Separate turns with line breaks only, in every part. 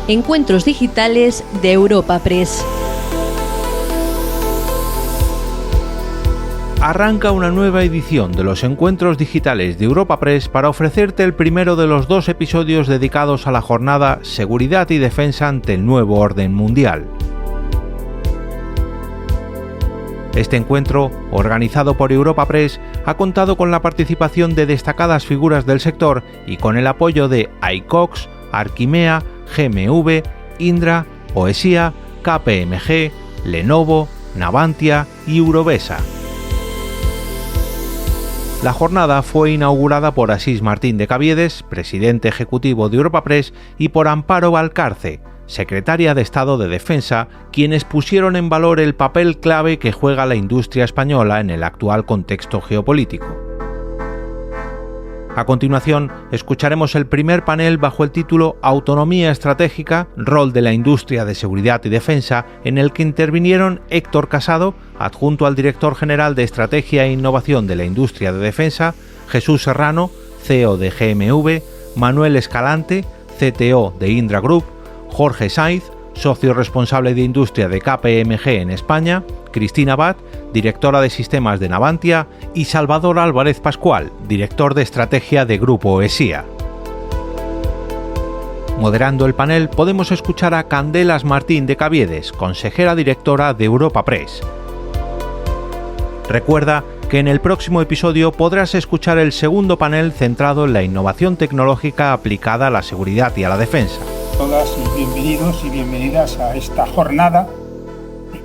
Encuentros digitales de Europa Press.
Arranca una nueva edición de los Encuentros Digitales de Europa Press para ofrecerte el primero de los 2 episodios dedicados a la jornada Seguridad y Defensa ante el Nuevo Orden Mundial. Este encuentro, organizado por Europa Press, ha contado con la participación de destacadas figuras del sector y con el apoyo de iCox, Arkimea, GMV, Indra, OESIA, KPMG, Lenovo, Navantia y Eurovesa. La jornada fue inaugurada por Asís Martín de Caviedes, presidente ejecutivo de Europa Press, y por Amparo Valcarce, secretaria de Estado de Defensa, quienes pusieron en valor el papel clave que juega la industria española en el actual contexto geopolítico. A continuación, escucharemos el primer panel bajo el título Autonomía estratégica, rol de la industria de seguridad y defensa, en el que intervinieron Héctor Casado, adjunto al director general de Estrategia e Innovación de la Industria de Defensa, Jesús Serrano, CEO de GMV, Manuel Escalante, CTO de Indra Group, Jorge Saiz, socio responsable de industria de KPMG en España, Cristina Abad, directora de sistemas de Navantia, y Salvador Álvarez Pascual, director de estrategia de Grupo OESIA. Moderando el panel podemos escuchar a Candelas Martín de Caviedes, consejera directora de Europa Press. Recuerda que en el próximo episodio podrás escuchar el segundo panel centrado en la innovación tecnológica aplicada a la seguridad y a la defensa.
Todas y bienvenidos y bienvenidas a esta jornada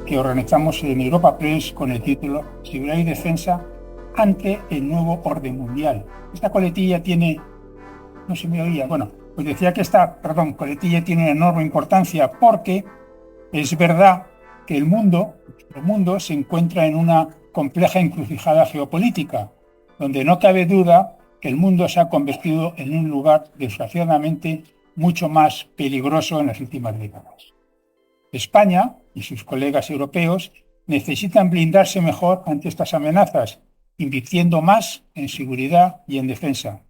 que organizamos en Europa Press con el título Seguridad y Defensa ante el Nuevo Orden Mundial. Esta coletilla tiene, no se me oía, pues decía que esta coletilla tiene una enorme importancia porque es verdad que nuestro mundo se encuentra en una compleja encrucijada geopolítica, donde no cabe duda que el mundo se ha convertido en un lugar desgraciadamente mucho más peligroso en las últimas décadas. España y sus colegas europeos necesitan blindarse mejor ante estas amenazas, invirtiendo más en seguridad y en defensa.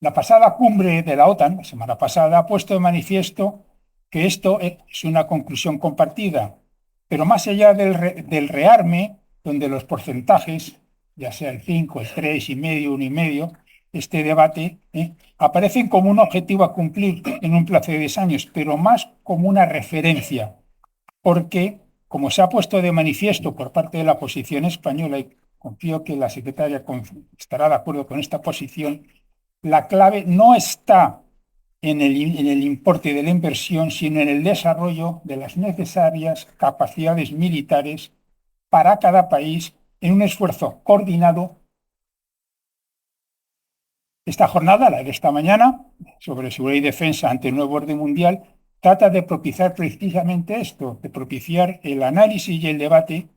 La pasada cumbre de la OTAN, la semana pasada, ha puesto de manifiesto que esto es una conclusión compartida, pero más allá del rearme, donde los porcentajes, ya sea el 5, el 3,5, 1,5, este debate, aparecen como un objetivo a cumplir en un plazo de 10 años, pero más como una referencia, porque, como se ha puesto de manifiesto por parte de la posición española, y confío que la secretaria estará de acuerdo con esta posición, la clave no está en el importe de la inversión, sino en el desarrollo de las necesarias capacidades militares para cada país en un esfuerzo coordinado. Esta jornada, la de esta mañana, sobre seguridad y defensa ante el nuevo orden mundial, trata de propiciar precisamente esto, de propiciar el análisis y el debate,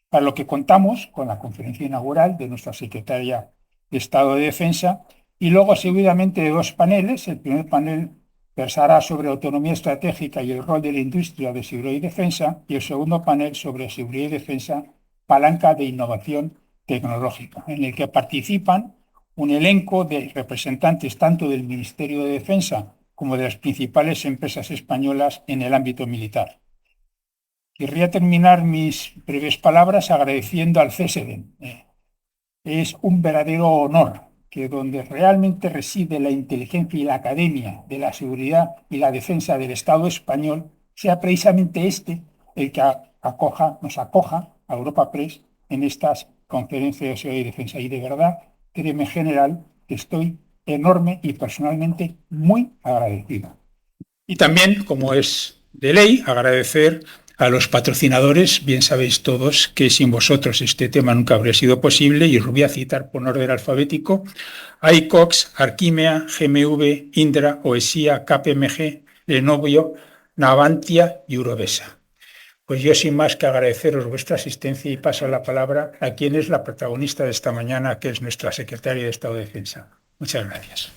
para lo que contamos con la conferencia inaugural de nuestra secretaria de Estado de Defensa, y luego seguidamente de 2 paneles. El primer panel versará sobre autonomía estratégica y el rol de la industria de seguridad y defensa, y el segundo panel sobre seguridad y defensa, palanca de innovación tecnológica, en el que participan un elenco de representantes tanto del Ministerio de Defensa como de las principales empresas españolas en el ámbito militar. Querría terminar mis breves palabras agradeciendo al CSD. Es un verdadero honor que donde realmente reside la inteligencia y la academia de la seguridad y la defensa del Estado español sea precisamente el que nos acoja a Europa Press en estas conferencias de seguridad y defensa. Y de verdad, créeme, general, que estoy enorme y personalmente muy agradecido. Y también, como es de ley, agradecer a los patrocinadores. Bien sabéis todos que sin vosotros este tema nunca habría sido posible, y os lo voy a citar por orden alfabético: iCox, Arkimea, GMV, Indra, OESIA, KPMG, Lenovo, Navantia y Eurovesa. Pues yo, sin más que agradeceros vuestra asistencia, y paso la palabra a quien es la protagonista de esta mañana, que es nuestra secretaria de Estado de Defensa. Muchas gracias.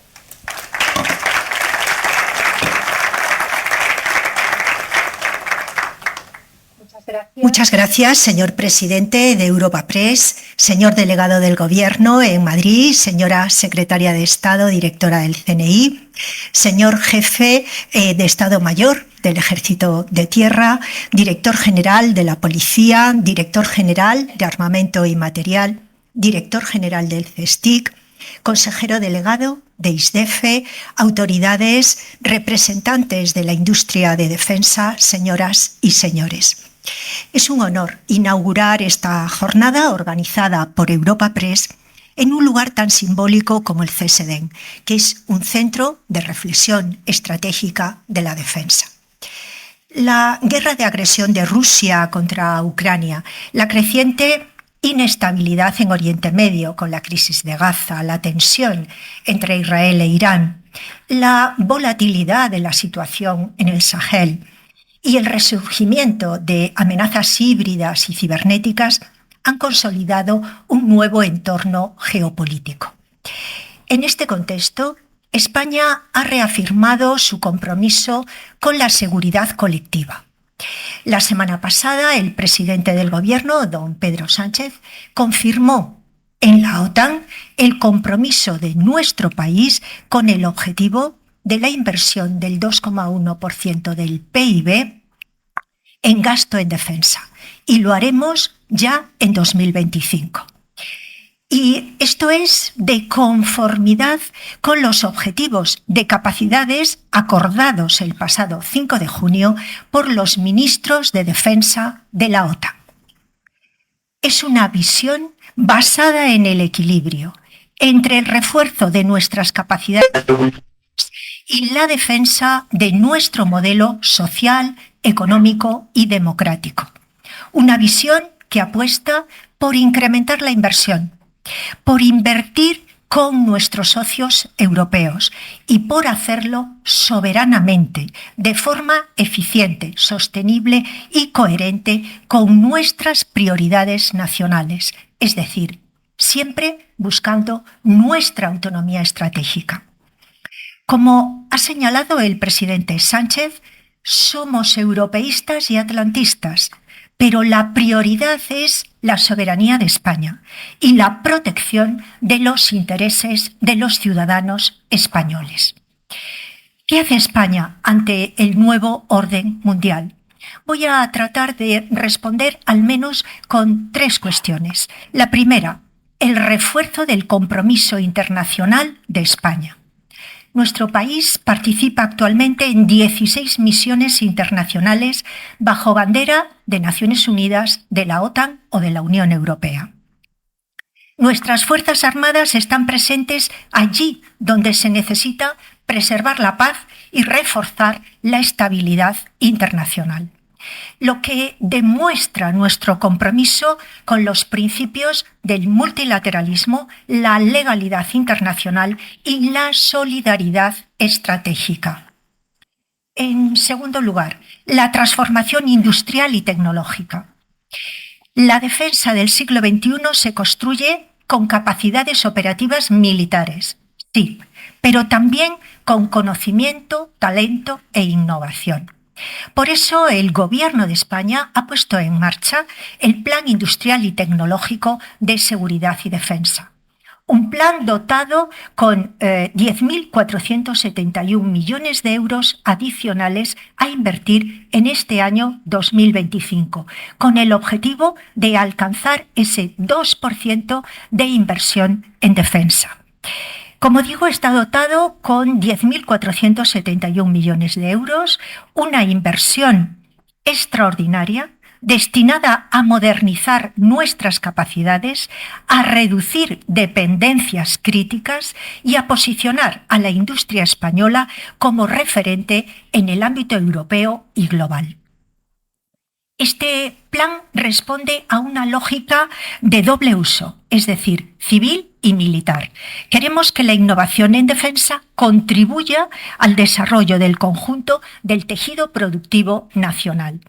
Muchas gracias, señor presidente de Europa Press, señor delegado del Gobierno en Madrid, señora secretaria de Estado, directora del CNI, señor jefe de Estado Mayor del Ejército de Tierra, director general de la Policía, director general de Armamento y Material, director general del CSTIC, consejero delegado de ISDEFE, autoridades, representantes de la industria de defensa, señoras y señores. Es un honor inaugurar esta jornada organizada por Europa Press en un lugar tan simbólico como el CSDEN, que es un centro de reflexión estratégica de la defensa. La guerra de agresión de Rusia contra Ucrania, la creciente inestabilidad en Oriente Medio con la crisis de Gaza, la tensión entre Israel e Irán, la volatilidad de la situación en el Sahel y el resurgimiento de amenazas híbridas y cibernéticas han consolidado un nuevo entorno geopolítico. En este contexto, España ha reafirmado su compromiso con la seguridad colectiva. La semana pasada, el presidente del Gobierno, don Pedro Sánchez, confirmó en la OTAN el compromiso de nuestro país con el objetivo de la inversión del 2,1% del PIB en gasto en defensa, y lo haremos ya en 2025. Y esto es de conformidad con los objetivos de capacidades acordados el pasado 5 de junio por los ministros de Defensa de la OTAN. Es una visión basada en el equilibrio entre el refuerzo de nuestras capacidades y la defensa de nuestro modelo social, económico y democrático. Una visión que apuesta por incrementar la inversión, por invertir con nuestros socios europeos y por hacerlo soberanamente, de forma eficiente, sostenible y coherente con nuestras prioridades nacionales, es decir, siempre buscando nuestra autonomía estratégica. Como ha señalado el presidente Sánchez, somos europeístas y atlantistas, pero la prioridad es la soberanía de España y la protección de los intereses de los ciudadanos españoles. ¿Qué hace España ante el nuevo orden mundial? Voy a tratar de responder al menos con 3 cuestiones. La primera, el refuerzo del compromiso internacional de España. Nuestro país participa actualmente en 16 misiones internacionales bajo bandera de Naciones Unidas, de la OTAN o de la Unión Europea. Nuestras Fuerzas Armadas están presentes allí donde se necesita preservar la paz y reforzar la estabilidad internacional, lo que demuestra nuestro compromiso con los principios del multilateralismo, la legalidad internacional y la solidaridad estratégica. En segundo lugar, la transformación industrial y tecnológica. La defensa del siglo XXI se construye con capacidades operativas militares, sí, pero también con conocimiento, talento e innovación. Por eso el Gobierno de España ha puesto en marcha el Plan Industrial y Tecnológico de Seguridad y Defensa. Un plan dotado con 10.471 millones de euros adicionales a invertir en este año 2025, con el objetivo de alcanzar ese 2% de inversión en defensa. Como digo, está dotado con 10.471 millones de euros, una inversión extraordinaria destinada a modernizar nuestras capacidades, a reducir dependencias críticas y a posicionar a la industria española como referente en el ámbito europeo y global. Este plan responde a una lógica de doble uso, es decir, civil y militar. Queremos que la innovación en defensa contribuya al desarrollo del conjunto del tejido productivo nacional.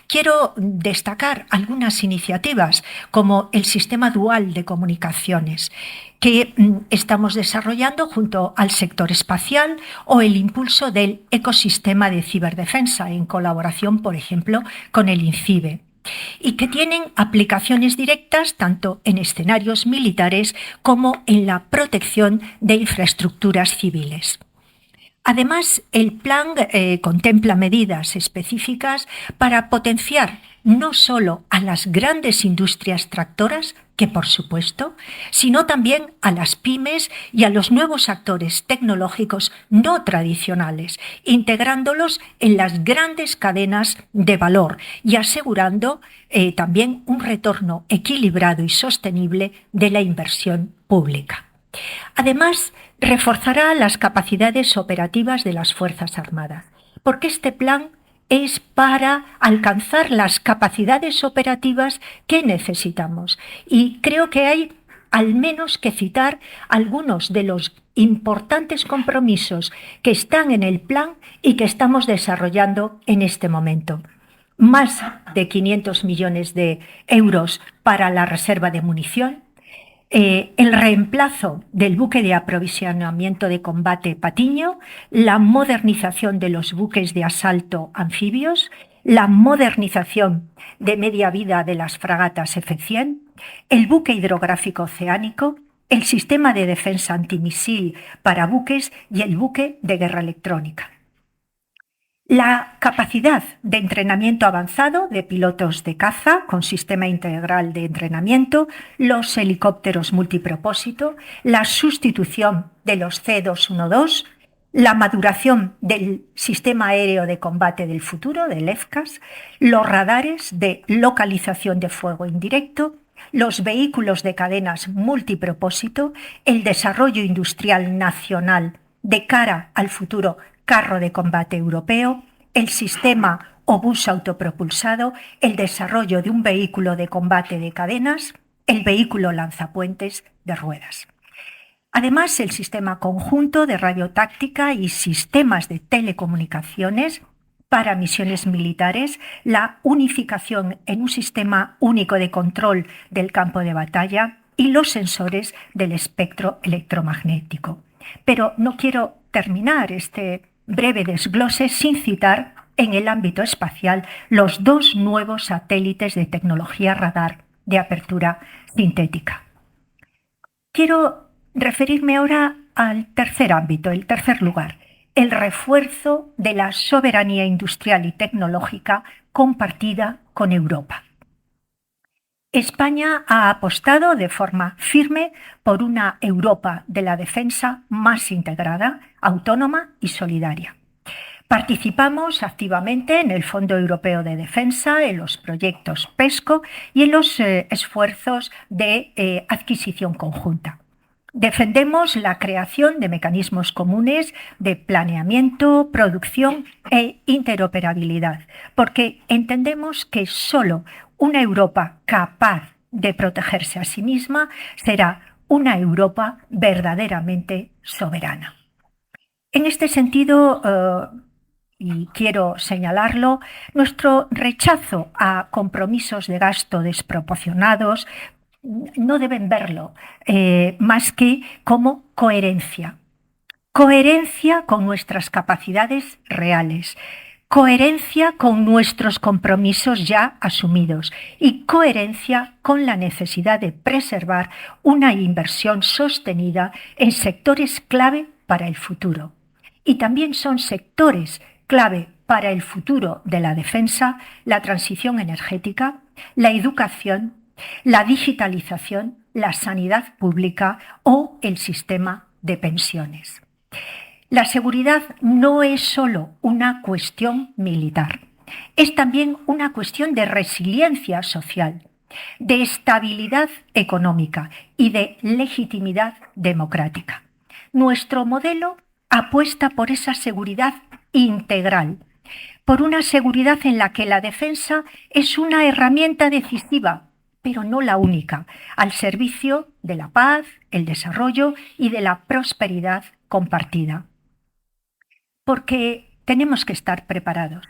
Quiero destacar algunas iniciativas como el sistema dual de comunicaciones que estamos desarrollando junto al sector espacial o el impulso del ecosistema de ciberdefensa en colaboración, por ejemplo, con el INCIBE, y que tienen aplicaciones directas tanto en escenarios militares como en la protección de infraestructuras civiles. Además, el plan contempla medidas específicas para potenciar no solo a las grandes industrias tractoras, que por supuesto, sino también a las pymes y a los nuevos actores tecnológicos no tradicionales, integrándolos en las grandes cadenas de valor y asegurando también un retorno equilibrado y sostenible de la inversión pública. Además, reforzará las capacidades operativas de las Fuerzas Armadas, porque este plan es para alcanzar las capacidades operativas que necesitamos. Y creo que hay al menos que citar algunos de los importantes compromisos que están en el plan y que estamos desarrollando en este momento. Más de 500 millones de euros para la reserva de munición, el reemplazo del buque de aprovisionamiento de combate Patiño, la modernización de los buques de asalto anfibios, la modernización de media vida de las fragatas F-100, el buque hidrográfico oceánico, el sistema de defensa antimisil para buques y el buque de guerra electrónica. La capacidad de entrenamiento avanzado de pilotos de caza con sistema integral de entrenamiento, los helicópteros multipropósito, la sustitución de los C-212, la maduración del sistema aéreo de combate del futuro, del FCAS, los radares de localización de fuego indirecto, los vehículos de cadenas multipropósito, el desarrollo industrial nacional de cara al futuro carro de combate europeo, el sistema obús autopropulsado, el desarrollo de un vehículo de combate de cadenas, el vehículo lanzapuentes de ruedas. Además, el sistema conjunto de radiotáctica y sistemas de telecomunicaciones para misiones militares, la unificación en un sistema único de control del campo de batalla y los sensores del espectro electromagnético. Pero no quiero terminar este breve desglose sin citar en el ámbito espacial los dos nuevos satélites de tecnología radar de apertura sintética. Quiero referirme ahora al tercer ámbito, el tercer lugar, el refuerzo de la soberanía industrial y tecnológica compartida con Europa. España ha apostado de forma firme por una Europa de la defensa más integrada, autónoma y solidaria. Participamos activamente en el Fondo Europeo de Defensa, en los proyectos PESCO y en los esfuerzos de adquisición conjunta. Defendemos la creación de mecanismos comunes de planeamiento, producción e interoperabilidad, porque entendemos que solo una Europa capaz de protegerse a sí misma será una Europa verdaderamente soberana. En este sentido, y quiero señalarlo, nuestro rechazo a compromisos de gasto desproporcionados no deben verlo más que como coherencia. Coherencia con nuestras capacidades reales, coherencia con nuestros compromisos ya asumidos y coherencia con la necesidad de preservar una inversión sostenida en sectores clave para el futuro. Y también son sectores clave para el futuro de la defensa, la transición energética, la educación, la digitalización, la sanidad pública o el sistema de pensiones. La seguridad no es solo una cuestión militar, es también una cuestión de resiliencia social, de estabilidad económica y de legitimidad democrática. Nuestro modelo apuesta por esa seguridad integral, por una seguridad en la que la defensa es una herramienta decisiva, pero no la única, al servicio de la paz, el desarrollo y de la prosperidad compartida. Porque tenemos que estar preparados.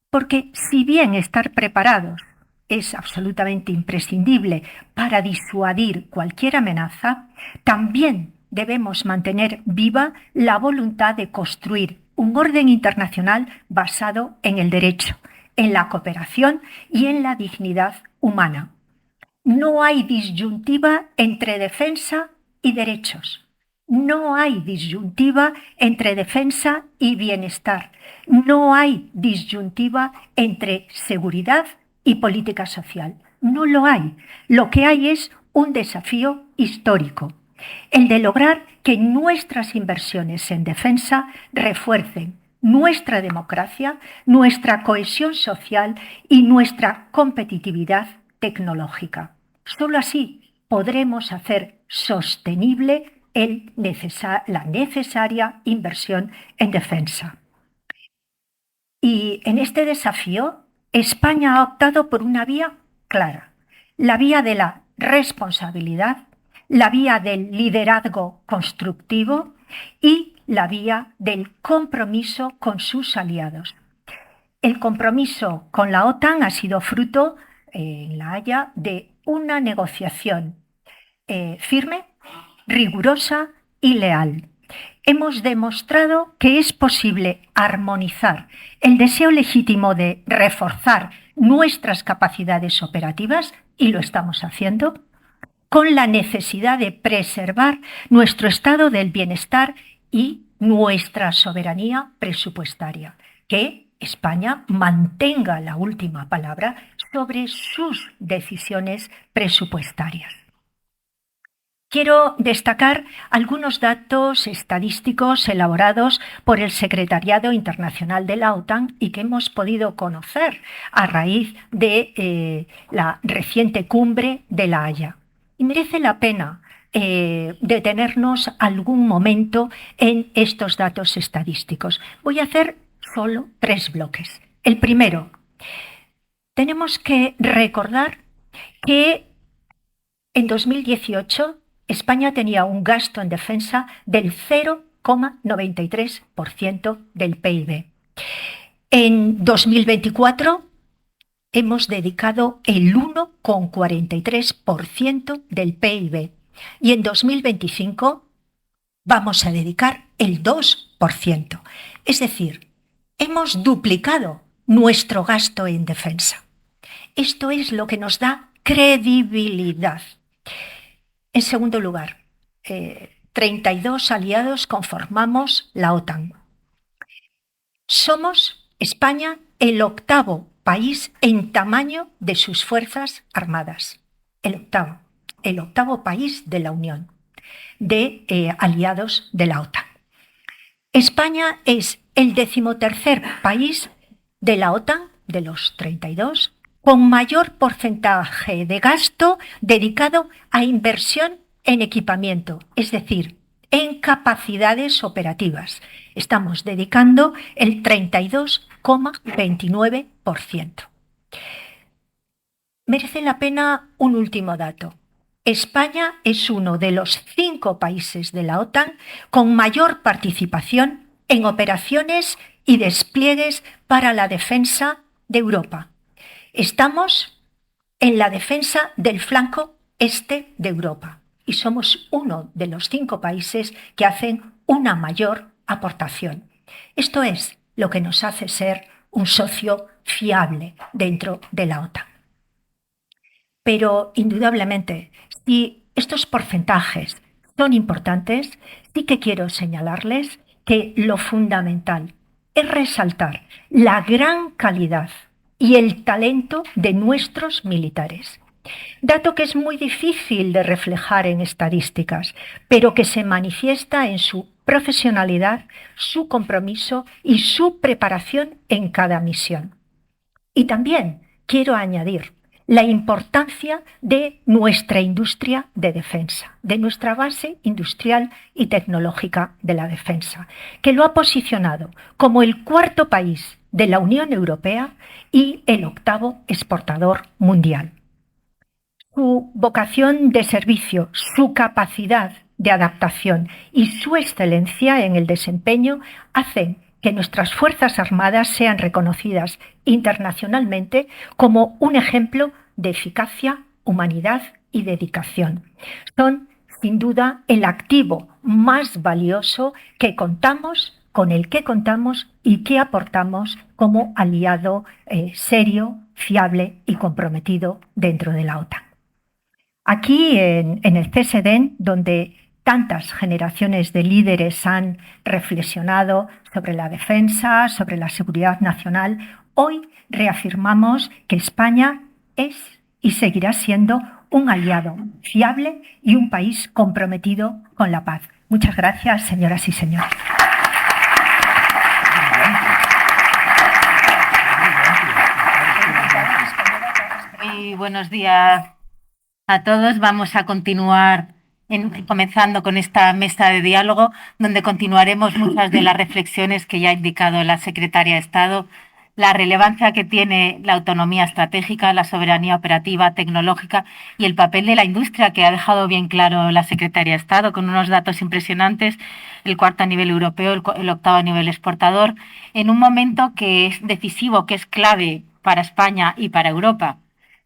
Porque si bien estar preparados es absolutamente imprescindible para disuadir cualquier amenaza, también debemos mantener viva la voluntad de construir un orden internacional basado en el derecho, en la cooperación y en la dignidad humana. No hay disyuntiva entre defensa y derechos. No hay disyuntiva entre defensa y bienestar. No hay disyuntiva entre seguridad y política social. No lo hay. Lo que hay es un desafío histórico, el de lograr que nuestras inversiones en defensa refuercen nuestra democracia, nuestra cohesión social y nuestra competitividad tecnológica. Solo así podremos hacer sostenible la necesaria inversión en defensa. Y en este desafío, España ha optado por una vía clara, la vía de la responsabilidad, la vía del liderazgo constructivo y la vía del compromiso con sus aliados. El compromiso con la OTAN ha sido fruto en La Haya de una negociación firme, rigurosa y leal. Hemos demostrado que es posible armonizar el deseo legítimo de reforzar nuestras capacidades operativas, y lo estamos haciendo, con la necesidad de preservar nuestro estado del bienestar y nuestra soberanía presupuestaria, que España mantenga la última palabra sobre sus decisiones presupuestarias. Quiero destacar algunos datos estadísticos elaborados por el Secretariado Internacional de la OTAN y que hemos podido conocer a raíz de la reciente cumbre de La Haya. Y merece la pena detenernos algún momento en estos datos estadísticos. Voy a hacer solo 3 bloques. El primero, tenemos que recordar que en 2018 España tenía un gasto en defensa del 0,93% del PIB. En 2024 hemos dedicado el 1,43% del PIB y en 2025 vamos a dedicar el 2%. Es decir, hemos duplicado nuestro gasto en defensa. Esto es lo que nos da credibilidad. En segundo lugar, 32 aliados conformamos la OTAN. Somos, España, el 8º país en tamaño de sus fuerzas armadas. El octavo país de la Unión de aliados de la OTAN. España es el 13º país de la OTAN, de los 32, con mayor porcentaje de gasto dedicado a inversión en equipamiento, es decir, en capacidades operativas. Estamos dedicando el 32,29%. Merece la pena un último dato. España es uno de los 5 países de la OTAN con mayor participación en operaciones y despliegues para la defensa de Europa. Estamos en la defensa del flanco este de Europa y somos uno de los 5 países que hacen una mayor aportación. Esto es lo que nos hace ser un socio fiable dentro de la OTAN. Pero, indudablemente, si estos porcentajes son importantes, sí que quiero señalarles que lo fundamental es resaltar la gran calidad y el talento de nuestros militares. Dato que es muy difícil de reflejar en estadísticas, pero que se manifiesta en su profesionalidad, su compromiso y su preparación en cada misión. Y también quiero añadir la importancia de nuestra industria de defensa, de nuestra base industrial y tecnológica de la defensa, que lo ha posicionado como el 4º país de la Unión Europea y el 8º exportador mundial. Su vocación de servicio, su capacidad de adaptación y su excelencia en el desempeño hacen que nuestras Fuerzas Armadas sean reconocidas internacionalmente como un ejemplo de eficacia, humanidad y dedicación. Son, sin duda, el activo más valioso con el que contamos y que aportamos como aliado serio, fiable y comprometido dentro de la OTAN. Aquí en el CSDN, donde tantas generaciones de líderes han reflexionado sobre la defensa, sobre la seguridad nacional, hoy reafirmamos que España es y seguirá siendo un aliado fiable y un país comprometido con la paz. Muchas gracias, señoras y señores.
Muy buenos días a todos. Vamos a continuar comenzando con esta mesa de diálogo, donde continuaremos muchas de las reflexiones que ya ha indicado la secretaria de Estado, la relevancia que tiene la autonomía estratégica, la soberanía operativa, tecnológica y el papel de la industria, que ha dejado bien claro la secretaria de Estado, con unos datos impresionantes, el 4º a nivel europeo, el 8º a nivel exportador, en un momento que es decisivo, que es clave para España y para Europa.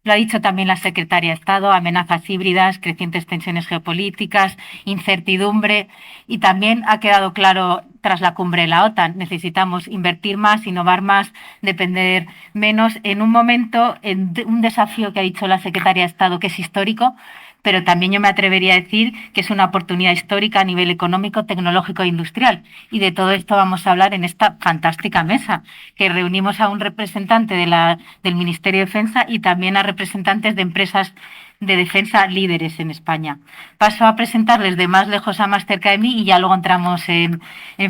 Lo ha dicho también la secretaria de Estado: amenazas híbridas, crecientes tensiones geopolíticas, incertidumbre, y también ha quedado claro tras la cumbre de la OTAN: necesitamos invertir más, innovar más, depender menos, en un momento, en un desafío que ha dicho la secretaria de Estado que es histórico, pero también yo me atrevería a decir que es una oportunidad histórica a nivel económico, tecnológico e industrial. Y de todo esto vamos a hablar en esta fantástica mesa, que reunimos a un representante del Ministerio de Defensa y también a representantes de empresas de defensa líderes en España. Paso a presentarles de más lejos a más cerca de mí y ya luego entramos en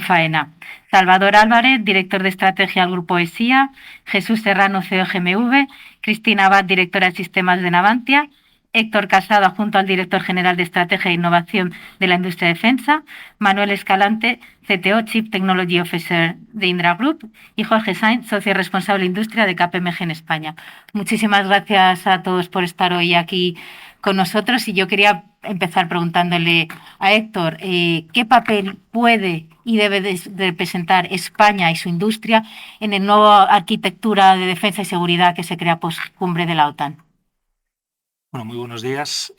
faena. Salvador Álvarez, director de estrategia del Grupo ESIA; Jesús Serrano, CEO GMV; Cristina Abad, directora de sistemas de Navantia; Héctor Casado, adjunto al director general de Estrategia e Innovación de la Industria de Defensa; Manuel Escalante, CTO, Chief Technology Officer de Indra Group; y Jorge Sainz, socio responsable de Industria de KPMG en España. Muchísimas gracias a todos por estar hoy aquí con nosotros, y yo quería empezar preguntándole a Héctor qué papel puede y debe de representar España y su industria en la nueva arquitectura de defensa y seguridad que se crea post-cumbre de la OTAN.
Bueno, muy buenos días.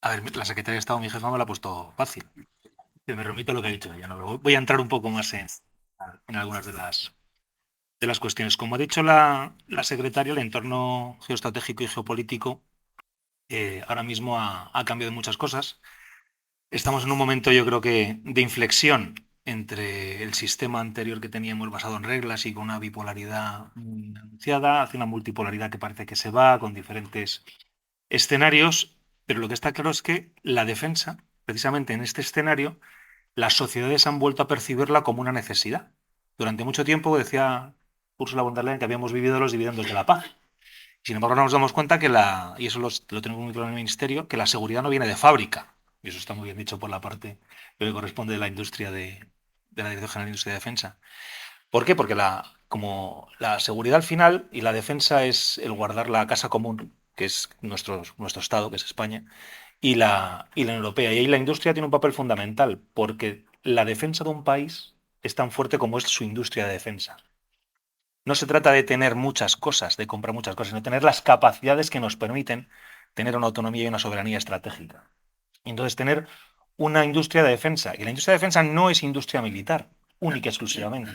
A ver, la secretaria de Estado, mi jefa, me lo ha puesto fácil. Me remito a lo que ha dicho ella, ¿no? Voy a entrar un poco más en algunas de las cuestiones. Como ha dicho la secretaria, el entorno geoestratégico y geopolítico ahora mismo ha cambiado muchas cosas. Estamos en un momento, yo creo que, de inflexión entre el sistema anterior que teníamos basado en reglas y con una bipolaridad anunciada hacia una multipolaridad que parece que se va, con diferentes escenarios, pero lo que está claro es que la defensa, precisamente en este escenario, las sociedades han vuelto a percibirla como una necesidad. Durante mucho tiempo decía Ursula von der Leyen que habíamos vivido los dividendos de la paz. Sin embargo, ahora nos damos cuenta que y eso lo tenemos muy claro en el Ministerio, que la seguridad no viene de fábrica. Y eso está muy bien dicho por la parte que le corresponde de la industria de la Dirección General de Industria y Defensa. ¿Por qué? Porque como la seguridad al final y la defensa es el guardar la casa común, que es nuestro Estado, que es España, y la Unión Europea. Y ahí la industria tiene un papel fundamental, porque la defensa de un país es tan fuerte como es su industria de defensa. No se trata de tener muchas cosas, de comprar muchas cosas, sino de tener las capacidades que nos permiten tener una autonomía y una soberanía estratégica. Y entonces tener una industria de defensa. Y la industria de defensa no es industria militar, única y exclusivamente.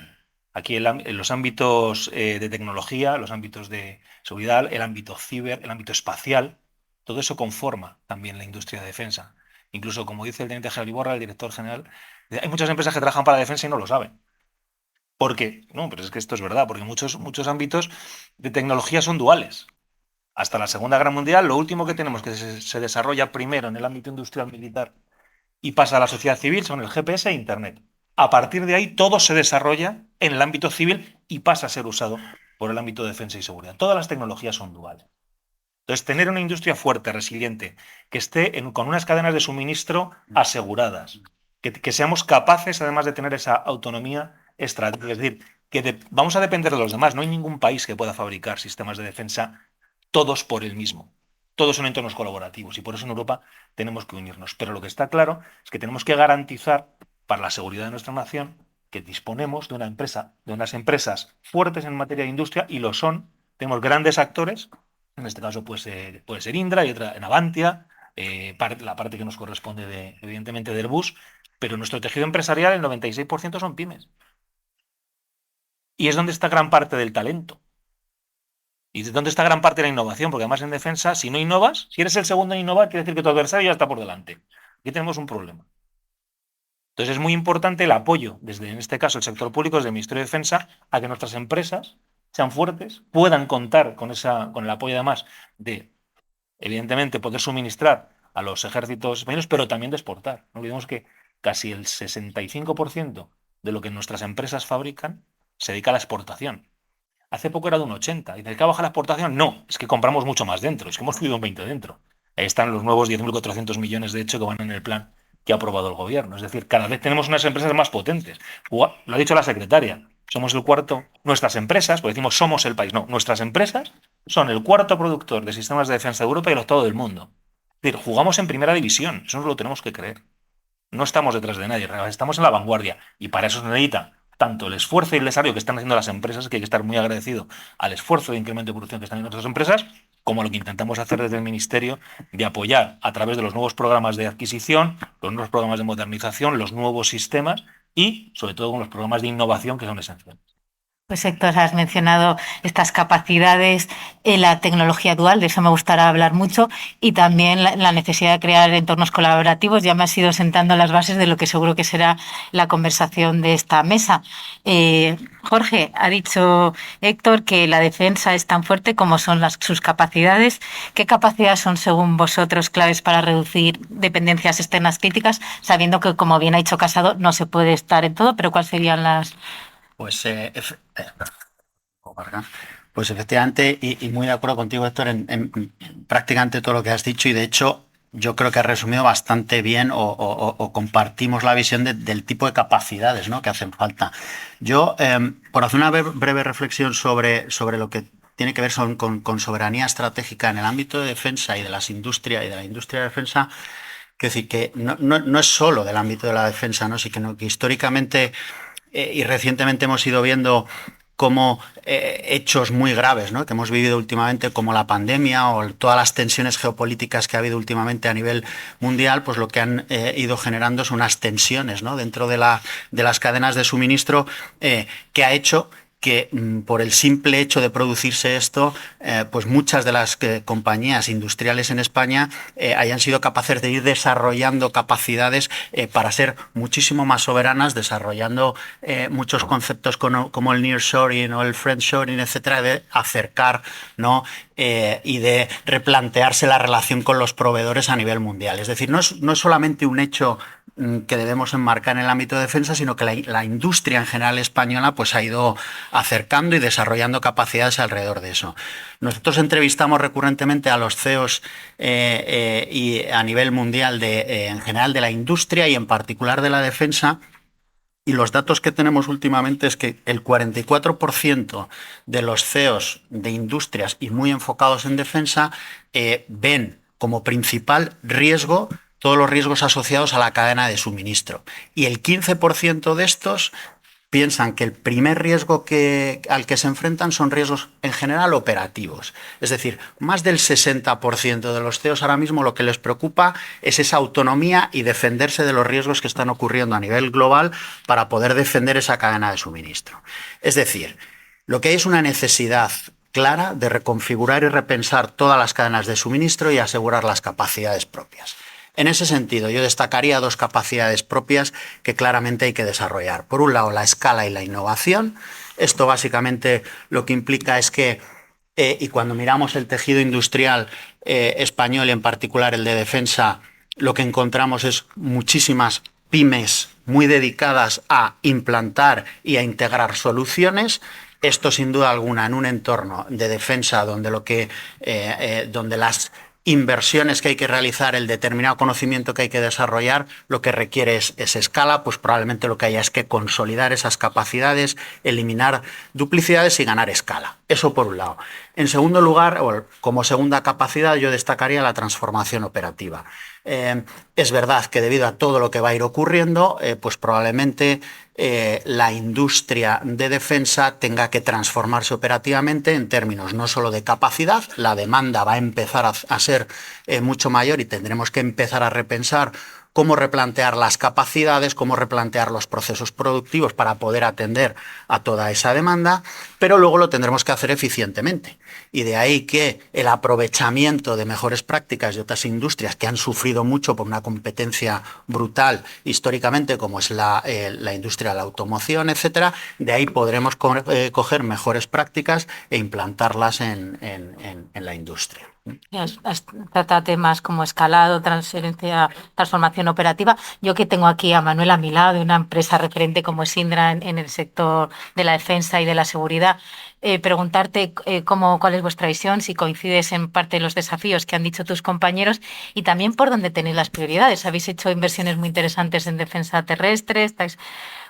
Aquí en los ámbitos de tecnología, los ámbitos de seguridad, el ámbito ciber, el ámbito espacial, todo eso conforma también la industria de defensa. Incluso, como dice el teniente general Iborra, el director general, hay muchas empresas que trabajan para la defensa y no lo saben. ¿Por qué? No, pero es que esto es verdad, porque muchos ámbitos de tecnología son duales. Hasta la Segunda Guerra Mundial, lo último que tenemos que se desarrolla primero en el ámbito industrial militar y pasa a la sociedad civil son el GPS e Internet. A partir de ahí, todo se desarrolla en el ámbito civil y pasa a ser usado por el ámbito de defensa y seguridad. Todas las tecnologías son duales. Entonces, tener una industria fuerte, resiliente, que esté con unas cadenas de suministro aseguradas, que seamos capaces, además de tener esa autonomía estratégica, es decir, que vamos a depender de los demás. No hay ningún país que pueda fabricar sistemas de defensa todos por él mismo. Todos son entornos colaborativos y por eso en Europa tenemos que unirnos. Pero lo que está claro es que tenemos que garantizar para la seguridad de nuestra nación que disponemos de unas empresas fuertes en materia de industria, y lo son. Tenemos grandes actores, en este caso puede ser Indra y otra en Navantia, la parte que nos corresponde evidentemente de Airbus, pero nuestro tejido empresarial, el 96% son pymes. Y es donde está gran parte del talento. ¿Y de dónde está gran parte de la innovación? Porque además en defensa, si no innovas, si eres el segundo en innovar, quiere decir que tu adversario ya está por delante. Aquí tenemos un problema. Entonces es muy importante el apoyo, desde, en este caso, el sector público, desde el Ministerio de Defensa, a que nuestras empresas sean fuertes, puedan contar con el apoyo además de, evidentemente, poder suministrar a los ejércitos españoles, pero también de exportar. No olvidemos que casi el 65% de lo que nuestras empresas fabrican se dedica a la exportación. Hace poco era de un 80%. ¿Y de qué baja la exportación? No, es que compramos mucho más dentro, es que hemos subido un 20% dentro. Ahí están los nuevos 10.400 millones, de hecho, que van en el plan que ha aprobado el gobierno. Es decir, cada vez tenemos unas empresas más potentes. Lo ha dicho la secretaria, somos el cuarto, nuestras empresas, porque decimos somos el país, no, nuestras empresas son el cuarto productor de sistemas de defensa de Europa y el octavo del mundo. Es decir, jugamos en primera división, eso nos lo tenemos que creer. No estamos detrás de nadie, estamos en la vanguardia y para eso se necesita tanto el esfuerzo y el desarrollo que están haciendo las empresas, que hay que estar muy agradecido al esfuerzo de incremento de producción que están haciendo nuestras empresas, como lo que intentamos hacer desde el Ministerio de apoyar a través de los nuevos programas de adquisición, los nuevos programas de modernización, los nuevos sistemas y, sobre todo, con los programas de innovación que son esenciales.
Pues Héctor, has mencionado estas capacidades en la tecnología dual, de eso me gustaría hablar mucho, y también la necesidad de crear entornos colaborativos. Ya me has ido sentando las bases de lo que seguro que será la conversación de esta mesa. Jorge, ha dicho Héctor que la defensa es tan fuerte como son sus capacidades. ¿Qué capacidades son, según vosotros, claves para reducir dependencias externas críticas, sabiendo que, como bien ha dicho Casado, no se puede estar en todo, pero cuáles serían las...?
Pues efectivamente, y muy de acuerdo contigo, Héctor, en prácticamente todo lo que has dicho, y de hecho yo creo que has resumido bastante bien o compartimos la visión del tipo de capacidades, ¿no?, que hacen falta. Yo, por hacer una breve reflexión sobre lo que tiene que ver con soberanía estratégica en el ámbito de defensa y de las industrias y de la industria de defensa, quiero decir que no es solo del ámbito de la defensa, ¿no?, sino que históricamente y recientemente hemos ido viendo cómo hechos muy graves, ¿no?, que hemos vivido últimamente, como la pandemia o todas las tensiones geopolíticas que ha habido últimamente a nivel mundial, pues lo que han ido generando son unas tensiones, ¿no?, dentro de las cadenas de suministro, que ha hecho que por el simple hecho de producirse esto, pues muchas de las compañías industriales en España hayan sido capaces de ir desarrollando capacidades para ser muchísimo más soberanas, desarrollando muchos conceptos como el nearshoring o el friendshoring, etcétera, de acercar, ¿no?, y de replantearse la relación con los proveedores a nivel mundial. Es decir, no es solamente un hecho que debemos enmarcar en el ámbito de defensa, sino que la industria en general española pues ha ido acercando y desarrollando capacidades alrededor de eso. Nosotros entrevistamos recurrentemente a los CEOs y a nivel mundial en general de la industria y en particular de la defensa, y los datos que tenemos últimamente es que el 44% de los CEOs de industrias y muy enfocados en defensa ven como principal riesgo todos los riesgos asociados a la cadena de suministro. Y el 15% de estos piensan que el primer riesgo al que se enfrentan son riesgos en general operativos. Es decir, más del 60% de los CEOs ahora mismo lo que les preocupa es esa autonomía y defenderse de los riesgos que están ocurriendo a nivel global para poder defender esa cadena de suministro. Es decir, lo que hay es una necesidad clara de reconfigurar y repensar todas las cadenas de suministro y asegurar las capacidades propias. En ese sentido, yo destacaría dos capacidades propias que claramente hay que desarrollar. Por un lado, la escala y la innovación. Esto básicamente lo que implica es que, y cuando miramos el tejido industrial español y en particular el de defensa, lo que encontramos es muchísimas pymes muy dedicadas a implantar y a integrar soluciones. Esto, sin duda alguna, en un entorno de defensa donde donde las inversiones que hay que realizar, el determinado conocimiento que hay que desarrollar, lo que requiere es escala, pues probablemente lo que haya es que consolidar esas capacidades, eliminar duplicidades y ganar escala. Eso por un lado. En segundo lugar, o como segunda capacidad, yo destacaría la transformación operativa. Es verdad que debido a todo lo que va a ir ocurriendo, pues probablemente la industria de defensa tenga que transformarse operativamente en términos no solo de capacidad, la demanda va a empezar a ser mucho mayor y tendremos que empezar a repensar cómo replantear las capacidades, cómo replantear los procesos productivos para poder atender a toda esa demanda, pero luego lo tendremos que hacer eficientemente. Y de ahí que el aprovechamiento de mejores prácticas de otras industrias que han sufrido mucho por una competencia brutal históricamente, como es la industria de la automoción, etcétera, de ahí podremos coger mejores prácticas e implantarlas en la industria.
Trata temas como escalado, transferencia, transformación operativa. Yo que tengo aquí a Manuel a mi lado, de una empresa referente como es Indra en el sector de la defensa y de la seguridad, preguntarte cuál es vuestra visión, si coincides en parte de los desafíos que han dicho tus compañeros y también por dónde tenéis las prioridades. Habéis hecho inversiones muy interesantes en defensa terrestre, estáis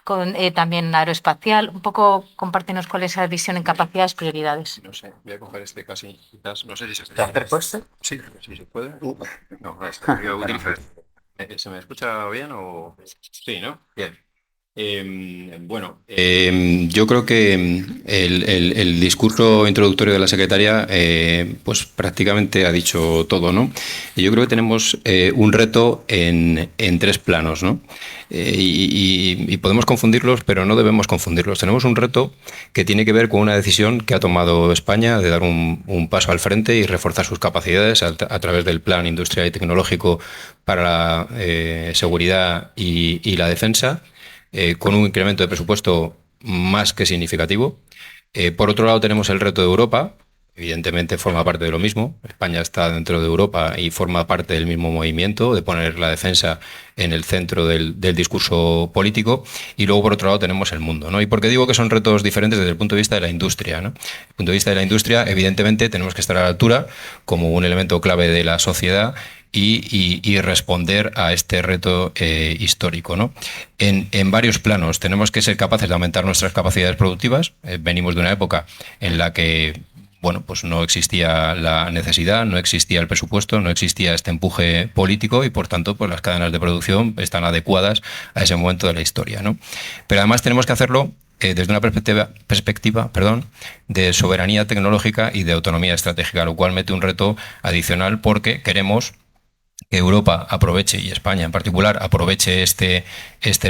con también aeroespacial. Un poco compártenos cuál es la visión en capacidades, prioridades.
No sé, voy a coger este casi, quizás, no sé si se
¿Te has puesto?
Sí, sí se puede. No, voy a utilizar. ¿Se me escucha bien o...? Sí, ¿no? Bien. Yo creo que el discurso introductorio de la secretaria pues prácticamente ha dicho todo, ¿no? Y yo creo que tenemos un reto en tres planos, ¿no? Y podemos confundirlos, pero no debemos confundirlos. Tenemos un reto que tiene que ver con una decisión que ha tomado España de dar un paso al frente y reforzar sus capacidades a través del Plan Industrial y Tecnológico para la seguridad y la defensa, con un incremento de presupuesto más que significativo. Por otro lado, tenemos el reto de Europa. Evidentemente forma parte de lo mismo. España está dentro de Europa y forma parte del mismo movimiento de poner la defensa en el centro del discurso político. Y luego, por otro lado, tenemos el mundo, ¿no? ¿Y por qué digo que son retos diferentes desde el punto de vista de la industria, ¿no? Desde el punto de vista de la industria, evidentemente, tenemos que estar a la altura como un elemento clave de la sociedad y responder a este reto histórico, ¿no? En varios planos tenemos que ser capaces de aumentar nuestras capacidades productivas. Venimos de una época en la que pues no existía la necesidad, no existía el presupuesto, no existía este empuje político y, por tanto, pues las cadenas de producción están adecuadas a ese momento de la historia, ¿no? Pero además tenemos que hacerlo desde una perspectiva de soberanía tecnológica y de autonomía estratégica, lo cual mete un reto adicional porque queremos que Europa aproveche, y España en particular, aproveche este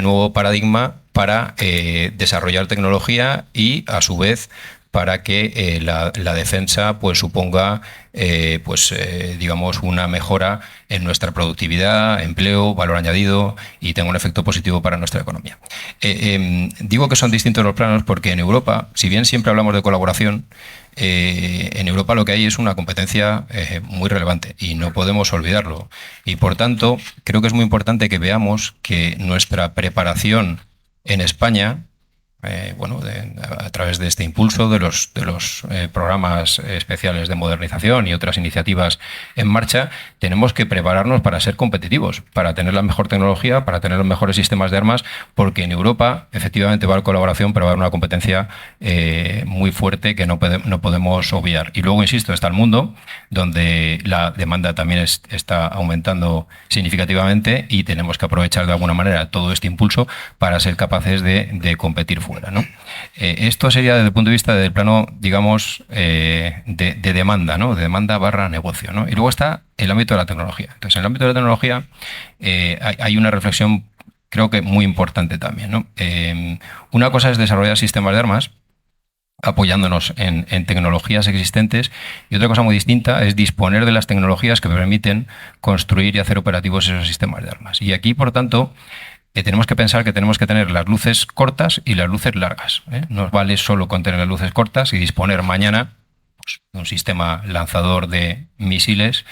nuevo paradigma para desarrollar tecnología y, a su vez, para que la defensa pues suponga digamos una mejora en nuestra productividad, empleo, valor añadido y tenga un efecto positivo para nuestra economía. Digo que son distintos los planos porque en Europa, si bien siempre hablamos de colaboración, en Europa lo que hay es una competencia muy relevante y no podemos olvidarlo. Y por tanto, creo que es muy importante que veamos que nuestra preparación en España, a través de este impulso de los programas especiales de modernización y otras iniciativas en marcha, tenemos que prepararnos para ser competitivos, para tener la mejor tecnología, para tener los mejores sistemas de armas, porque en Europa efectivamente va a haber colaboración, pero va a haber una competencia muy fuerte que no podemos obviar. Y luego, insisto, está el mundo, donde la demanda también está aumentando significativamente y tenemos que aprovechar de alguna manera todo este impulso para ser capaces de competir fuera, ¿no? Esto sería desde el punto de vista del plano, digamos, de demanda, ¿no? De demanda / negocio, ¿no? Y luego está el ámbito de la tecnología. Entonces, en el ámbito de la tecnología hay una reflexión, creo que muy importante también, ¿no? Una cosa es desarrollar sistemas de armas apoyándonos en tecnologías existentes, y otra cosa muy distinta es disponer de las tecnologías que permiten construir y hacer operativos esos sistemas de armas. Y aquí, por tanto, tenemos que pensar que tenemos que tener las luces cortas y las luces largas, ¿eh? No vale solo con tener las luces cortas y disponer mañana de un sistema lanzador de misiles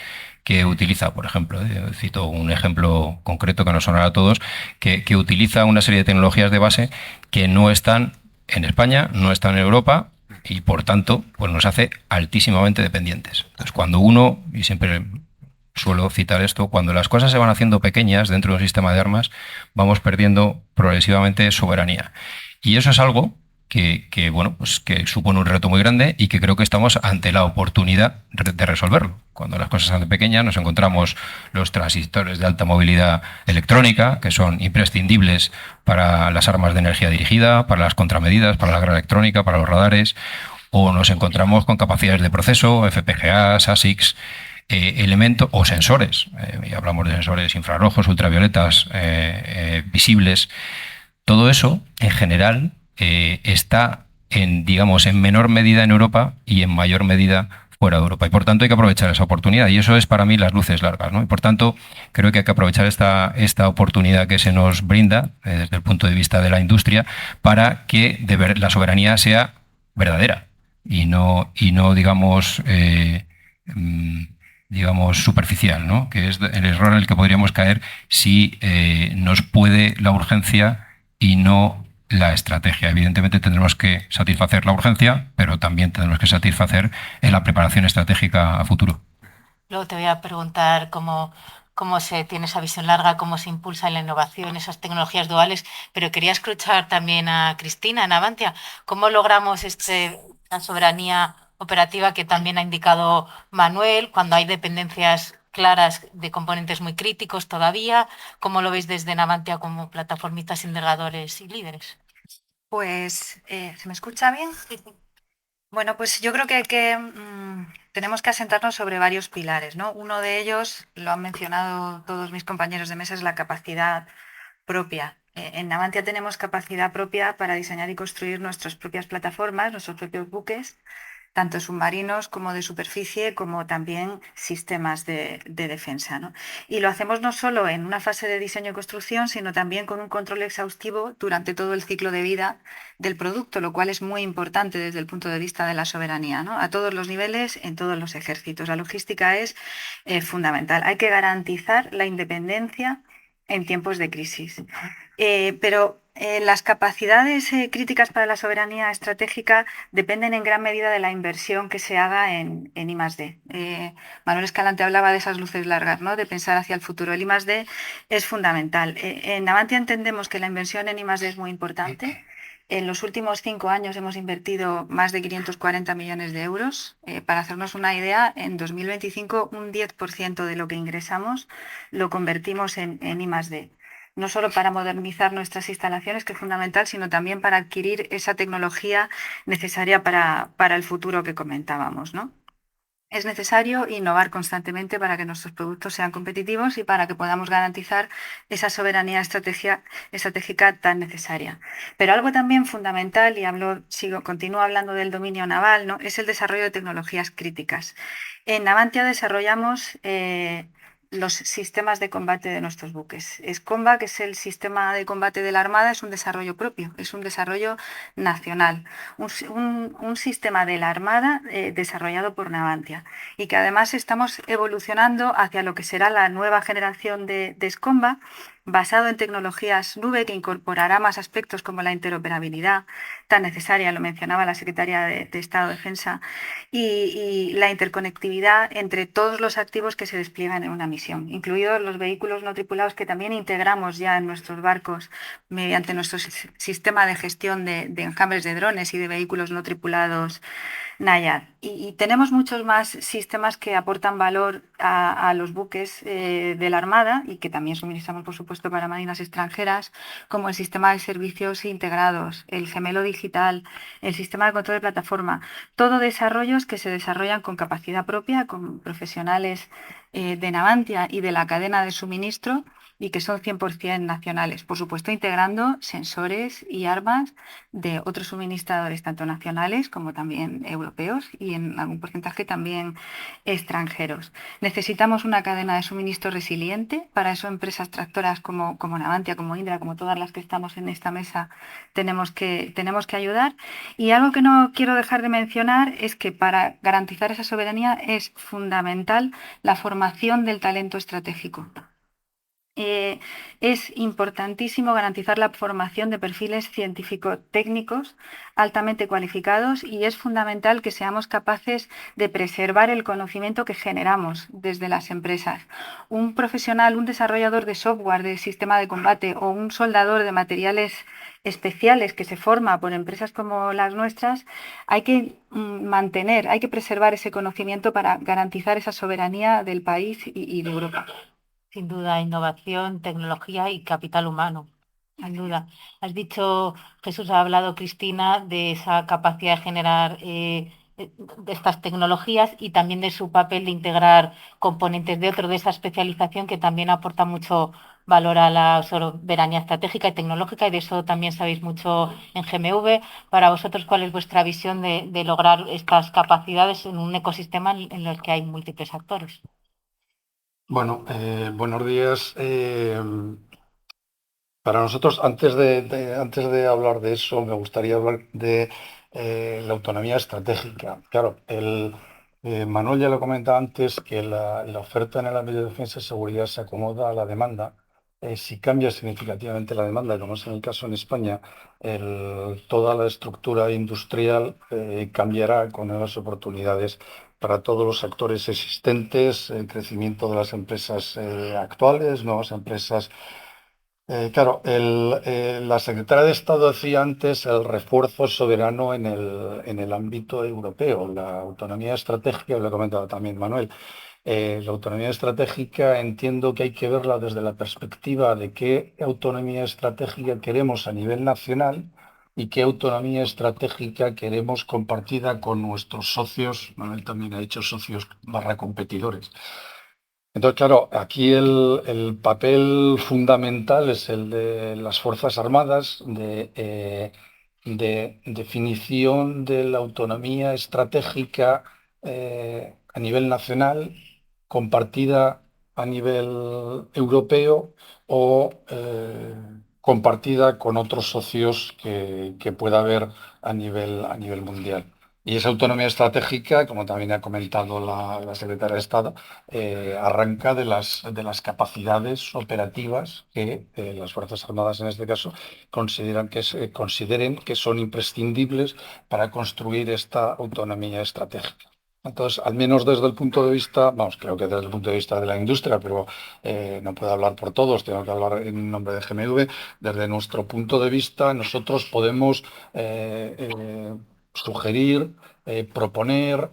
que utiliza, por ejemplo, cito un ejemplo concreto que nos sonará a todos, que utiliza una serie de tecnologías de base que no están en España, no están en Europa y, por tanto, pues nos hace altísimamente dependientes. Entonces, cuando uno, y siempre suelo citar esto, cuando las cosas se van haciendo pequeñas dentro de un sistema de armas, vamos perdiendo progresivamente soberanía. Y eso es algo que supone un reto muy grande y que creo que estamos ante la oportunidad de resolverlo. Cuando las cosas se hacen pequeñas, nos encontramos los transistores de alta movilidad electrónica, que son imprescindibles para las armas de energía dirigida, para las contramedidas, para la guerra electrónica, para los radares, o nos encontramos con capacidades de proceso, FPGAs, ASICs, elementos o sensores, y hablamos de sensores infrarrojos, ultravioletas, visibles. Todo eso, en general, está digamos, en menor medida en Europa y en mayor medida fuera de Europa. Y por tanto hay que aprovechar esa oportunidad. Y eso es para mí las luces largas, ¿no? Y por tanto creo que hay que aprovechar esta oportunidad que se nos brinda desde el punto de vista de la industria para que la soberanía sea verdadera y no digamos, digamos, superficial, ¿no? Que es el error en el que podríamos caer si nos puede la urgencia y no la estrategia. Evidentemente tendremos que satisfacer la urgencia, pero también tendremos que satisfacer en la preparación estratégica a futuro.
Luego te voy a preguntar cómo se tiene esa visión larga, cómo se impulsa en la innovación, esas tecnologías duales, pero quería escuchar también a Cristina, en Avantia, cómo logramos la soberanía operativa que también ha indicado Manuel, cuando hay dependencias claras de componentes muy críticos todavía. ¿Cómo lo veis desde Navantia como plataformistas, integradores y líderes?
Pues, ¿se me escucha bien? Bueno, pues yo creo que tenemos que asentarnos sobre varios pilares, ¿no? Uno de ellos, lo han mencionado todos mis compañeros de mesa, es la capacidad propia. En Navantia tenemos capacidad propia para diseñar y construir nuestras propias plataformas, nuestros propios buques, tanto submarinos como de superficie, como también sistemas de defensa, ¿no? Y lo hacemos no solo en una fase de diseño y construcción, sino también con un control exhaustivo durante todo el ciclo de vida del producto, lo cual es muy importante desde el punto de vista de la soberanía, ¿no? A todos los niveles, en todos los ejércitos. La logística es fundamental. Hay que garantizar la independencia en tiempos de crisis. Pero las capacidades críticas para la soberanía estratégica dependen en gran medida de la inversión que se haga en I+D. Manuel Escalante hablaba de esas luces largas, ¿no? De pensar hacia el futuro. El I+D es fundamental. En Navantia entendemos que la inversión en I+D es muy importante. En los últimos 5 años hemos invertido más de 540 millones de euros. Para hacernos una idea, en 2025 un 10% de lo que ingresamos lo convertimos en I+D. No solo para modernizar nuestras instalaciones, que es fundamental, sino también para adquirir esa tecnología necesaria para el futuro que comentábamos, ¿no? Es necesario innovar constantemente para que nuestros productos sean competitivos y para que podamos garantizar esa soberanía estratégica tan necesaria. Pero algo también fundamental, y continúo hablando del dominio naval, ¿no? Es el desarrollo de tecnologías críticas. En Navantia desarrollamos los sistemas de combate de nuestros buques. Escomba, que es el sistema de combate de la Armada, es un desarrollo propio, es un desarrollo nacional, un sistema de la Armada desarrollado por Navantia y que además estamos evolucionando hacia lo que será la nueva generación de Escomba, basado en tecnologías nube que incorporará más aspectos como la interoperabilidad tan necesaria, lo mencionaba la Secretaria de Estado de Defensa, y la interconectividad entre todos los activos que se despliegan en una misión, incluidos los vehículos no tripulados que también integramos ya en nuestros barcos mediante nuestro sistema de gestión de enjambres de drones y de vehículos no tripulados Nayad. Y tenemos muchos más sistemas que aportan valor a los buques de la Armada y que también suministramos, por supuesto, para marinas extranjeras, como el sistema de servicios integrados, el gemelo digital, el sistema de control de plataforma. Todo desarrollos que se desarrollan con capacidad propia, con profesionales de Navantia y de la cadena de suministro y que son 100% nacionales. Por supuesto, integrando sensores y armas de otros suministradores, tanto nacionales como también europeos y en algún porcentaje también extranjeros. Necesitamos una cadena de suministro resiliente. Para eso empresas tractoras como Navantia, como Indra, como todas las que estamos en esta mesa, tenemos que ayudar. Y algo que no quiero dejar de mencionar es que para garantizar esa soberanía es fundamental la formación del talento estratégico. Es importantísimo garantizar la formación de perfiles científico-técnicos altamente cualificados y es fundamental que seamos capaces de preservar el conocimiento que generamos desde las empresas. Un profesional, un desarrollador de software de sistema de combate o un soldador de materiales especiales que se forma por empresas como las nuestras, hay que hay que preservar ese conocimiento para garantizar esa soberanía del país y de Europa.
Sin duda, innovación, tecnología y capital humano. Sin duda. Has dicho, Jesús, ha hablado Cristina de esa capacidad de generar de estas tecnologías y también de su papel de integrar componentes de esa especialización que también aporta mucho valor a la soberanía estratégica y tecnológica, y de eso también sabéis mucho en GMV. Para vosotros, ¿cuál es vuestra visión de lograr estas capacidades en un ecosistema en el que hay múltiples actores?
Bueno, buenos días. Para nosotros, antes de hablar de eso, me gustaría hablar de la autonomía estratégica. Claro, Manuel ya lo comentaba antes, que la oferta en el ámbito de defensa y seguridad se acomoda a la demanda. Si cambia significativamente la demanda, como es en el caso en España, toda la estructura industrial cambiará con nuevas oportunidades para todos los actores existentes, el crecimiento de las empresas actuales, nuevas empresas. Claro, la secretaria de Estado decía antes el refuerzo soberano en el ámbito europeo, la autonomía estratégica, lo ha comentado también Manuel. La autonomía estratégica entiendo que hay que verla desde la perspectiva de qué autonomía estratégica queremos a nivel nacional y qué autonomía estratégica queremos compartida con nuestros socios. Manuel también ha dicho socios / competidores. Entonces, claro, aquí el papel fundamental es el de las Fuerzas Armadas, de definición de la autonomía estratégica a nivel nacional, compartida a nivel europeo o compartida con otros socios que pueda haber a nivel mundial. Y esa autonomía estratégica, como también ha comentado la secretaria de Estado, arranca de las capacidades operativas que las Fuerzas Armadas, en este caso, consideren que son imprescindibles para construir esta autonomía estratégica. Entonces, al menos desde el punto de vista, vamos, creo que desde el punto de vista de la industria, pero no puedo hablar por todos, tengo que hablar en nombre de GMV, desde nuestro punto de vista, nosotros podemos sugerir, proponer,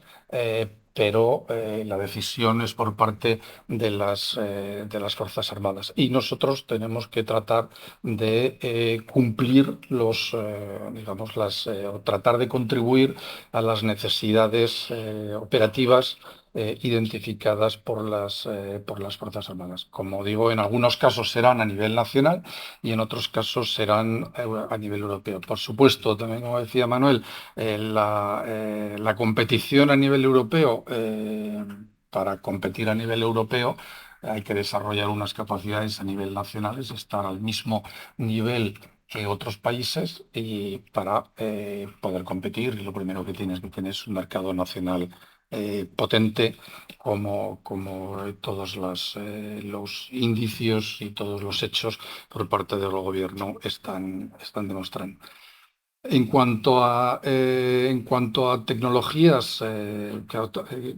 pero la decisión es por parte de las Fuerzas Armadas. Y nosotros tenemos que tratar de cumplir o tratar de contribuir a las necesidades operativas identificadas por las Fuerzas Armadas. Como digo, en algunos casos serán a nivel nacional y en otros casos serán a nivel europeo. Por supuesto, también como decía Manuel, la competición a nivel europeo, para competir a nivel europeo, hay que desarrollar unas capacidades a nivel nacional, es estar al mismo nivel que otros países y para poder competir, lo primero que tienes que tener es un mercado nacional potente, como todos los indicios y todos los hechos por parte del gobierno están demostrando. En cuanto a tecnologías,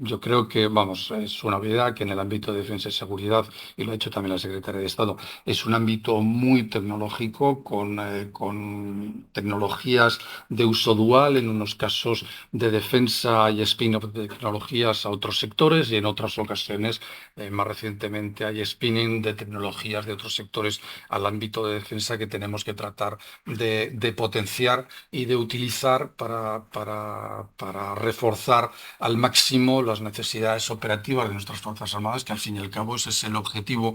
yo creo que, vamos, es una obviedad que en el ámbito de defensa y seguridad, y lo ha dicho también la secretaria de Estado, es un ámbito muy tecnológico, con tecnologías de uso dual, en unos casos de defensa y spin-off de tecnologías a otros sectores, y en otras ocasiones, más recientemente, hay spinning de tecnologías de otros sectores al ámbito de defensa que tenemos que tratar de potenciar y de utilizar para reforzar al máximo las necesidades operativas de nuestras Fuerzas Armadas, que al fin y al cabo ese es el objetivo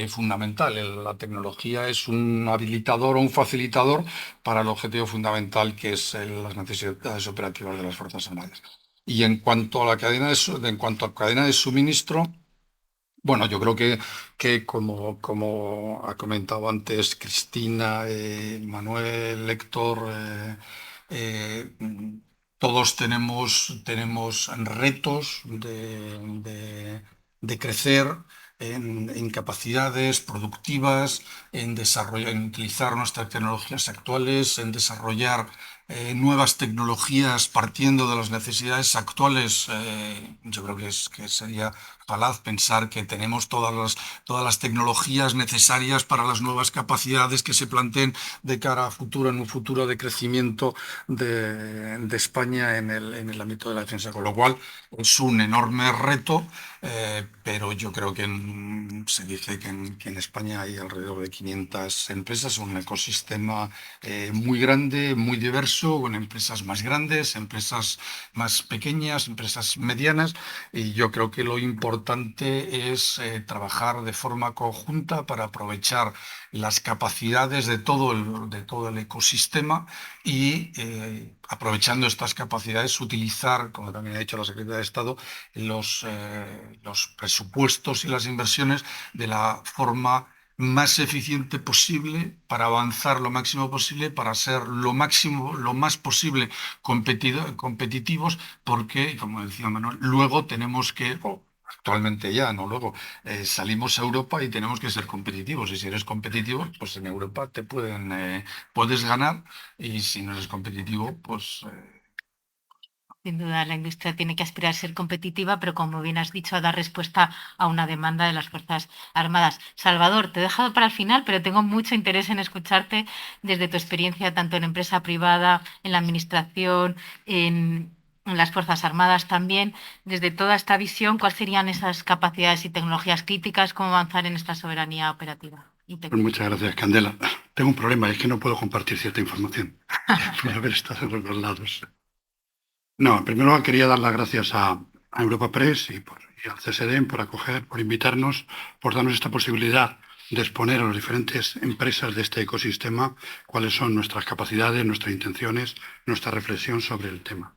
fundamental. La tecnología es un habilitador o un facilitador para el objetivo fundamental, que es las necesidades operativas de las Fuerzas Armadas. Y en cuanto a cadena de suministro, bueno, yo creo que como ha comentado antes Cristina, Manuel, Héctor, todos tenemos retos de crecer en capacidades productivas, en utilizar nuestras tecnologías actuales, en desarrollar nuevas tecnologías partiendo de las necesidades actuales. Yo creo que sería falaz pensar que tenemos todas las tecnologías necesarias para las nuevas capacidades que se planteen de cara a futuro, en un futuro de crecimiento de España en el ámbito de la defensa. Con lo cual es un enorme reto, pero yo creo que se dice que en España hay alrededor de 500 empresas, un ecosistema muy grande, muy diverso, eso en empresas más grandes, empresas más pequeñas, empresas medianas, y yo creo que lo importante es trabajar de forma conjunta para aprovechar las capacidades de todo el ecosistema y aprovechando estas capacidades utilizar, como también ha dicho la Secretaria de Estado, los presupuestos y las inversiones de la forma más eficiente posible para avanzar lo máximo posible, para ser lo más posible competitivos, porque, como decía Manuel, luego tenemos que, actualmente ya, no luego, salimos a Europa y tenemos que ser competitivos. Y si eres competitivo, pues en Europa puedes ganar, y si no eres competitivo, pues...
Sin duda, la industria tiene que aspirar a ser competitiva, pero como bien has dicho, a dar respuesta a una demanda de las Fuerzas Armadas. Salvador, te he dejado para el final, pero tengo mucho interés en escucharte desde tu experiencia, tanto en empresa privada, en la administración, en las Fuerzas Armadas también. Desde toda esta visión, ¿cuáles serían esas capacidades y tecnologías críticas? ¿Cómo avanzar en esta soberanía operativa?
Pues muchas gracias, Candela. Tengo un problema, es que no puedo compartir cierta información por haber estado en los dos lados. No, primero quería dar las gracias a Europa Press y al CSD por invitarnos, por darnos esta posibilidad de exponer a las diferentes empresas de este ecosistema cuáles son nuestras capacidades, nuestras intenciones, nuestra reflexión sobre el tema.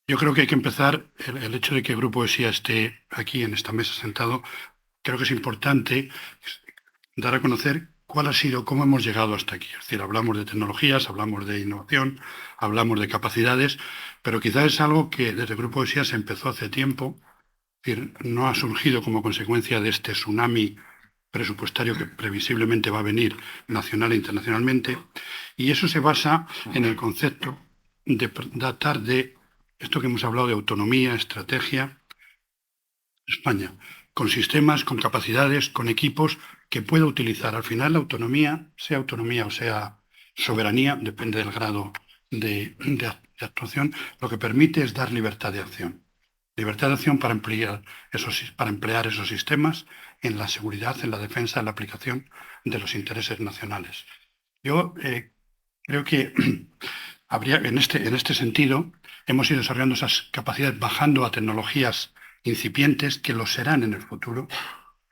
Yo creo que hay que empezar, el hecho de que el Grupo ESIA esté aquí en esta mesa sentado, creo que es importante dar a conocer cuál ha sido, cómo hemos llegado hasta aquí. Es decir, hablamos de tecnologías, hablamos de innovación, hablamos de capacidades, pero quizás es algo que desde el Grupo ESIA se empezó hace tiempo, es decir, no ha surgido como consecuencia de este tsunami presupuestario que previsiblemente va a venir nacional e internacionalmente, y eso se basa en el concepto de tratar de esto que hemos hablado de autonomía, estrategia, España, con sistemas, con capacidades, con equipos que pueda utilizar. Al final, la autonomía o sea soberanía, depende del grado de actuación, lo que permite es dar libertad de acción. Libertad de acción para emplear esos sistemas en la seguridad, en la defensa, en la aplicación de los intereses nacionales. Yo creo que en este sentido hemos ido desarrollando esas capacidades bajando a tecnologías incipientes que lo serán en el futuro,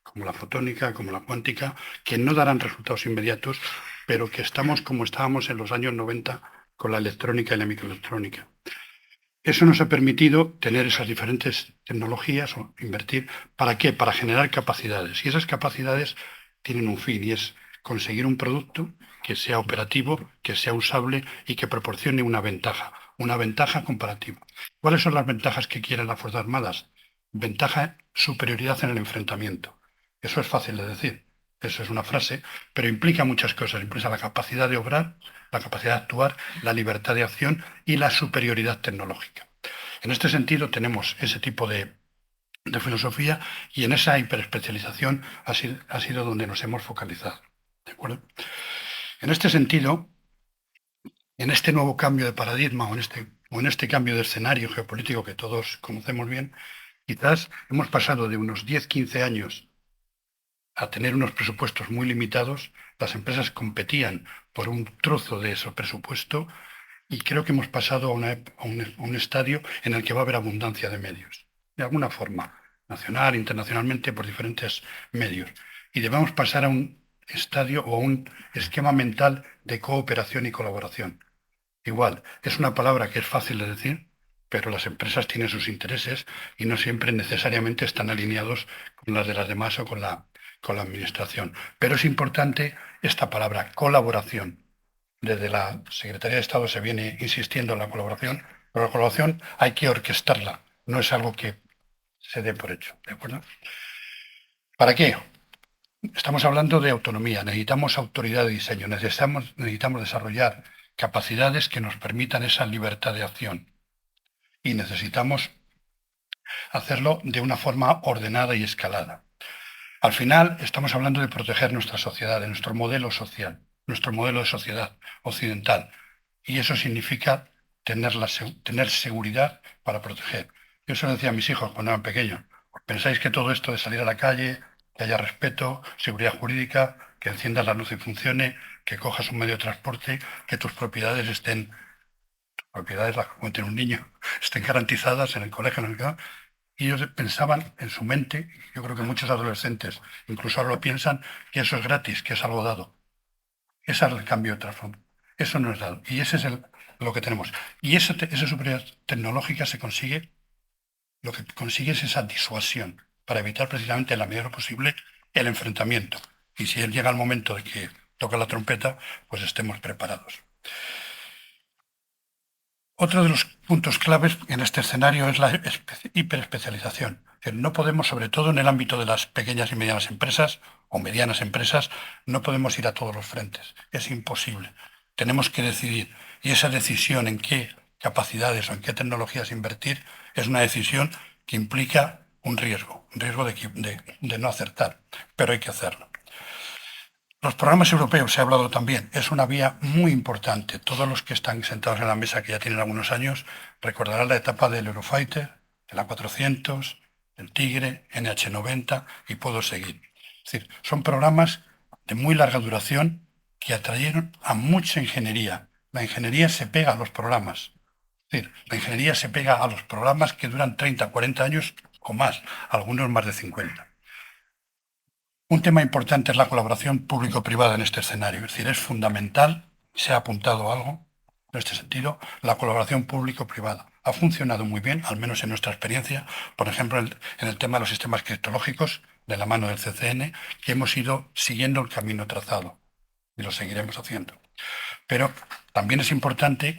como la fotónica, como la cuántica, que no darán resultados inmediatos, pero que estamos como estábamos en los años 90 con la electrónica y la microelectrónica. Eso nos ha permitido tener esas diferentes tecnologías o invertir. ¿Para qué? Para generar capacidades. Y esas capacidades tienen un fin, y es conseguir un producto que sea operativo, que sea usable y que proporcione una ventaja comparativa. ¿Cuáles son las ventajas que quieren las Fuerzas Armadas? Ventaja, superioridad en el enfrentamiento. Eso es fácil de decir, eso es una frase, pero implica muchas cosas. Implica la capacidad de obrar, la capacidad de actuar, la libertad de acción y la superioridad tecnológica. En este sentido tenemos ese tipo de filosofía, y en esa hiperespecialización ha sido donde nos hemos focalizado. ¿De acuerdo? En este sentido, en este nuevo cambio de paradigma o en este cambio de escenario geopolítico que todos conocemos bien, quizás hemos pasado de unos 10-15 años a tener unos presupuestos muy limitados. Las empresas competían por un trozo de ese presupuesto, y creo que hemos pasado a un estadio en el que va a haber abundancia de medios, de alguna forma, nacional, internacionalmente, por diferentes medios. Y debemos pasar a un estadio o a un esquema mental de cooperación y colaboración. Igual, es una palabra que es fácil de decir, pero las empresas tienen sus intereses y no siempre necesariamente están alineados con las de las demás o con la administración. Pero es importante esta palabra, colaboración. Desde la Secretaría de Estado se viene insistiendo en la colaboración, pero la colaboración hay que orquestarla, no es algo que se dé por hecho. ¿De acuerdo? ¿Para qué? Estamos hablando de autonomía, necesitamos autoridad de diseño, necesitamos desarrollar capacidades que nos permitan esa libertad de acción, y necesitamos hacerlo de una forma ordenada y escalada. Al final estamos hablando de proteger nuestra sociedad, de nuestro modelo social, nuestro modelo de sociedad occidental, y eso significa tener seguridad para proteger. Yo se lo decía a mis hijos cuando eran pequeños: ¿pensáis que todo esto de salir a la calle, que haya respeto, seguridad jurídica, que enciendas la luz y funcione, que cojas un medio de transporte, que tus propiedades las que cuente un niño, estén garantizadas en el colegio, en el que... Y ellos pensaban en su mente, yo creo que muchos adolescentes incluso ahora lo piensan, que eso es gratis, que es algo dado. Ese es el cambio de trasfondo. Eso no es dado. Y ese es lo que tenemos. Y esa superioridad tecnológica se consigue, lo que consigue es esa disuasión, para evitar precisamente en la medida de lo posible el enfrentamiento. Y si llega el momento de que toca la trompeta, pues estemos preparados. Otro de los puntos claves en este escenario es la hiperespecialización. No podemos, sobre todo en el ámbito de las pequeñas y medianas empresas o medianas empresas, no podemos ir a todos los frentes. Es imposible. Tenemos que decidir. Y esa decisión en qué capacidades o en qué tecnologías invertir es una decisión que implica un riesgo de no acertar, pero hay que hacerlo. Los programas europeos, se ha hablado también, es una vía muy importante. Todos los que están sentados en la mesa, que ya tienen algunos años, recordarán la etapa del Eurofighter, del A400, del Tigre, NH90 y puedo seguir. Es decir, son programas de muy larga duración que atrayeron a mucha ingeniería. La ingeniería se pega a los programas. Es decir, la ingeniería se pega a los programas que duran 30, 40 años o más, algunos más de 50. Un tema importante es la colaboración público-privada en este escenario. Es decir, es fundamental, se ha apuntado algo en este sentido, la colaboración público-privada. Ha funcionado muy bien, al menos en nuestra experiencia, por ejemplo, en el tema de los sistemas criptológicos, de la mano del CCN, que hemos ido siguiendo el camino trazado y lo seguiremos haciendo. Pero también es importante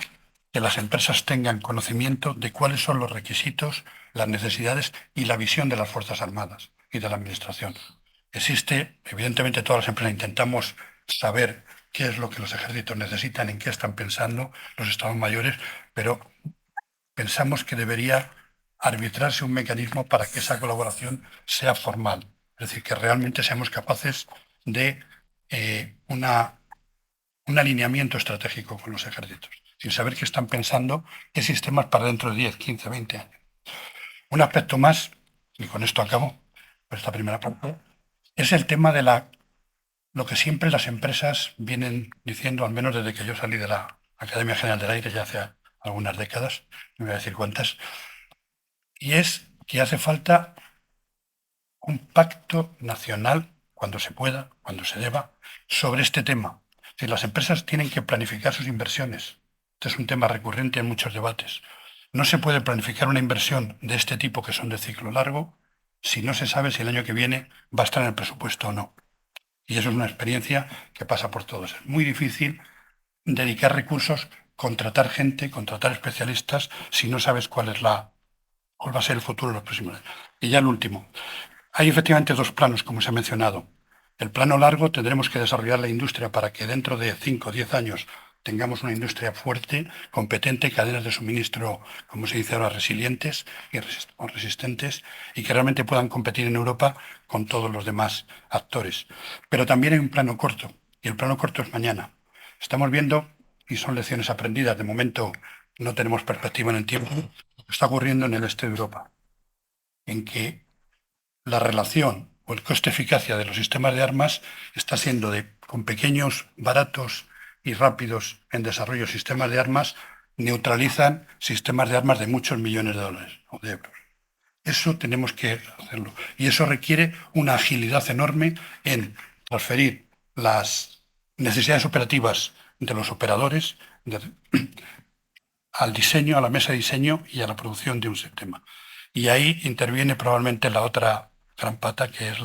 que las empresas tengan conocimiento de cuáles son los requisitos, las necesidades y la visión de las Fuerzas Armadas y de la Administración. Existe, evidentemente todas las empresas intentamos saber qué es lo que los ejércitos necesitan, en qué están pensando los estados mayores, pero pensamos que debería arbitrarse un mecanismo para que esa colaboración sea formal. Es decir, que realmente seamos capaces de un alineamiento estratégico con los ejércitos, sin saber qué están pensando, qué sistemas para dentro de 10, 15, 20 años. Un aspecto más, y con esto acabo, por esta primera parte, es el tema de lo que siempre las empresas vienen diciendo, al menos desde que yo salí de la Academia General del Aire ya hace algunas décadas, no voy a decir cuántas, y es que hace falta un pacto nacional, cuando se pueda, cuando se deba, sobre este tema. Es decir, las empresas tienen que planificar sus inversiones. Este es un tema recurrente en muchos debates. No se puede planificar una inversión de este tipo, que son de ciclo largo, si no se sabe si el año que viene va a estar en el presupuesto o no. Y eso es una experiencia que pasa por todos. Es muy difícil dedicar recursos, contratar gente, contratar especialistas, si no sabes cuál va a ser el futuro en los próximos años. Y ya el último. Hay efectivamente dos planos, como se ha mencionado. El plano largo, tendremos que desarrollar la industria para que dentro de 5 o 10 años tengamos una industria fuerte, competente, cadenas de suministro, como se dice ahora, resilientes y resistentes, y que realmente puedan competir en Europa con todos los demás actores. Pero también hay un plano corto, y el plano corto es mañana. Estamos viendo, y son lecciones aprendidas, de momento no tenemos perspectiva en el tiempo, lo que está ocurriendo en el este de Europa, en que la relación o el coste-eficacia de los sistemas de armas está siendo con pequeños, baratos y rápidos en desarrollo sistemas de armas, neutralizan sistemas de armas de muchos millones de dólares o de euros. Eso tenemos que hacerlo. Y eso requiere una agilidad enorme en transferir las necesidades operativas de los operadores al diseño, a la mesa de diseño y a la producción de un sistema. Y ahí interviene probablemente la otra gran pata, que es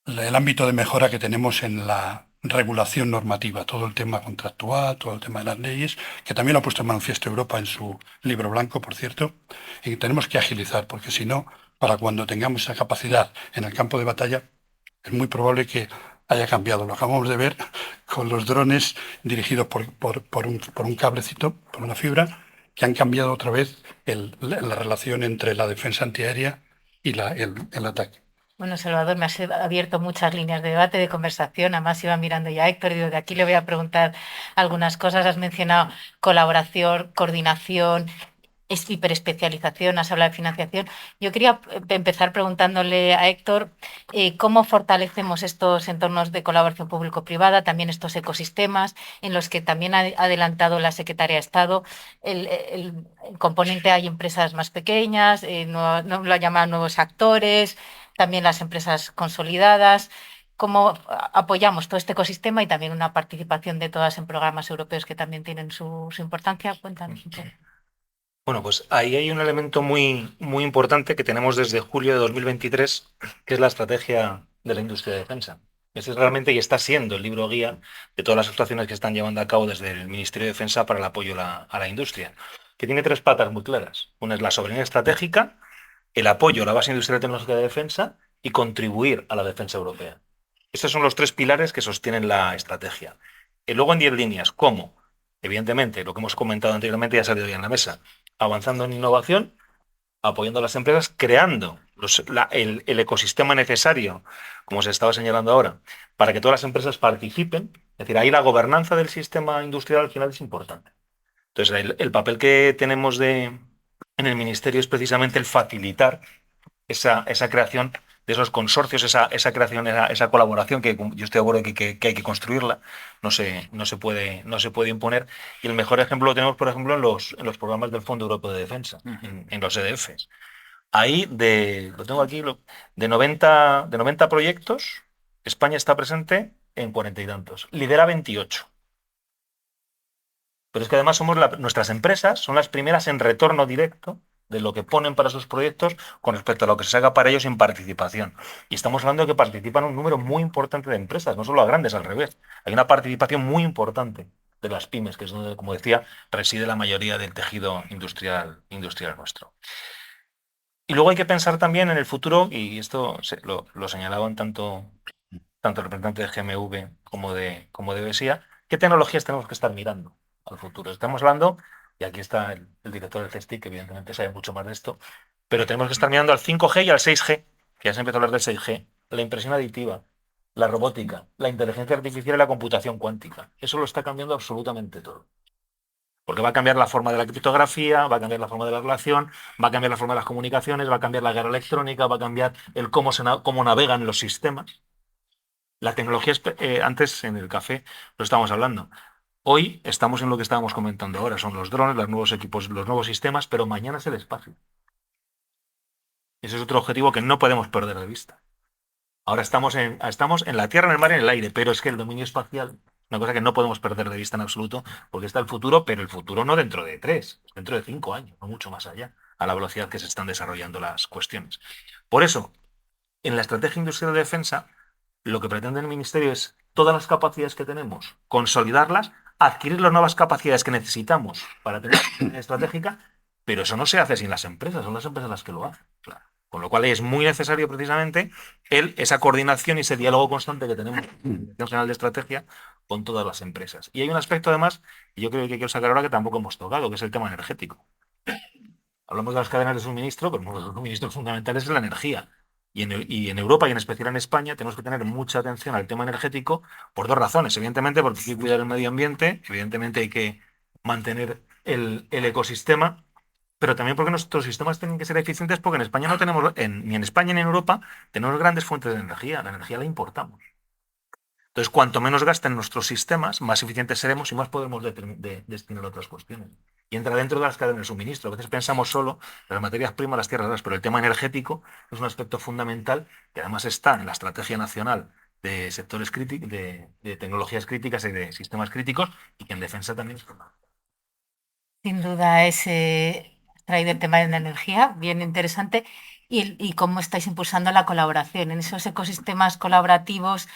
el ámbito de mejora que tenemos en la regulación normativa, todo el tema contractual, todo el tema de las leyes, que también lo ha puesto en manifiesto Europa en su libro blanco, por cierto, y que tenemos que agilizar, porque si no, para cuando tengamos esa capacidad en el campo de batalla, es muy probable que haya cambiado. Lo acabamos de ver con los drones dirigidos por un cablecito, por una fibra, que han cambiado otra vez la relación entre la defensa antiaérea y el ataque.
Bueno, Salvador, me has abierto muchas líneas de debate, de conversación. Además, iba mirando ya a Héctor y digo, de aquí le voy a preguntar algunas cosas. Has mencionado colaboración, coordinación hiperespecialización, has hablado de financiación. Yo quería empezar preguntándole a Héctor cómo fortalecemos estos entornos de colaboración público-privada, también estos ecosistemas en los que también ha adelantado la Secretaría de Estado. El componente hay empresas más pequeñas, no lo llaman nuevos actores, también las empresas consolidadas. ¿Cómo apoyamos todo este ecosistema y también una participación de todas en programas europeos que también tienen su importancia? Cuéntanos un poco.
Bueno, pues ahí hay un elemento muy, muy importante que tenemos desde julio de 2023, que es la estrategia de la industria de defensa. Ese es realmente y está siendo el libro guía de todas las actuaciones que están llevando a cabo desde el Ministerio de Defensa para el apoyo a la industria, que tiene 3 patas muy claras. Una es la soberanía estratégica, el apoyo a la base industrial tecnológica de defensa y contribuir a la defensa europea. Estos son los 3 pilares que sostienen la estrategia. Y luego en 10 líneas, ¿cómo? Evidentemente, lo que hemos comentado anteriormente ya ha salido ya en la mesa. Avanzando en innovación, apoyando a las empresas, creando el ecosistema necesario, como se estaba señalando ahora, para que todas las empresas participen. Es decir, ahí la gobernanza del sistema industrial al final es importante. Entonces, el papel que tenemos en el Ministerio es precisamente el facilitar esa creación de esos consorcios, esa creación, esa colaboración, que yo estoy de acuerdo que hay que construirla, no se puede imponer. Y el mejor ejemplo lo tenemos, por ejemplo, en los programas del Fondo Europeo de Defensa, en los EDFs. Ahí, lo tengo aquí, de 90 proyectos, España está presente en 40 y tantos. Lidera 28. Pero es que además nuestras empresas son las primeras en retorno directo de lo que ponen para sus proyectos con respecto a lo que se haga para ellos en participación. Y estamos hablando de que participan un número muy importante de empresas, no solo a grandes, al revés. Hay una participación muy importante de las pymes, que es donde, como decía, reside la mayoría del tejido industrial nuestro. Y luego hay que pensar también en el futuro, y esto lo señalaban tanto el representante de GMV como de BSIA, qué tecnologías tenemos que estar mirando al futuro. Estamos hablando, y aquí está el director del CESTIC, que evidentemente sabe mucho más de esto, pero tenemos que estar mirando al 5G y al 6G, que ya se empezó a hablar del 6G, la impresión aditiva, la robótica, la inteligencia artificial y la computación cuántica. Eso lo está cambiando absolutamente todo. Porque va a cambiar la forma de la criptografía, va a cambiar la forma de la relación, va a cambiar la forma de las comunicaciones, va a cambiar la guerra electrónica, va a cambiar el cómo navegan los sistemas. La tecnología, antes en el café lo estábamos hablando. Hoy estamos en lo que estábamos comentando ahora, son los drones, los nuevos equipos, los nuevos sistemas, pero mañana es el espacio. Ese es otro objetivo que no podemos perder de vista. Ahora estamos en la tierra, en el mar y en el aire, pero es que el dominio espacial, una cosa que no podemos perder de vista en absoluto, porque está el futuro, pero el futuro no dentro de 3, dentro de 5 años, no mucho más allá, a la velocidad que se están desarrollando las cuestiones. Por eso, en la estrategia industrial de defensa, lo que pretende el Ministerio es todas las capacidades que tenemos, consolidarlas, adquirir las nuevas capacidades que necesitamos para tener una estratégica, pero eso no se hace sin las empresas, son las empresas las que lo hacen. Claro. Con lo cual es muy necesario precisamente esa coordinación y ese diálogo constante que tenemos en la Dirección General de Estrategia con todas las empresas. Y hay un aspecto además, y yo creo que quiero sacar ahora, que tampoco hemos tocado, que es el tema energético. Hablamos de las cadenas de suministro, pero uno de los suministros fundamentales es la energía. Y en Europa y en especial en España tenemos que tener mucha atención al tema energético por 2 razones. Evidentemente porque hay que cuidar el medio ambiente, evidentemente hay que mantener el ecosistema, pero también porque nuestros sistemas tienen que ser eficientes, porque en España no tenemos, ni en España ni en Europa, tenemos grandes fuentes de energía. La energía la importamos. Entonces, cuanto menos gasten nuestros sistemas, más eficientes seremos y más podremos destinar a otras cuestiones. Y entra dentro de las cadenas de suministro. A veces pensamos solo en las materias primas, las tierras raras, pero el tema energético es un aspecto fundamental que además está en la Estrategia Nacional de Sectores Críticos, de Tecnologías Críticas y de Sistemas Críticos, y que en defensa también es fundamental.
Sin duda, traído el tema de la energía, bien interesante, y cómo estáis impulsando la colaboración. En esos ecosistemas colaborativos,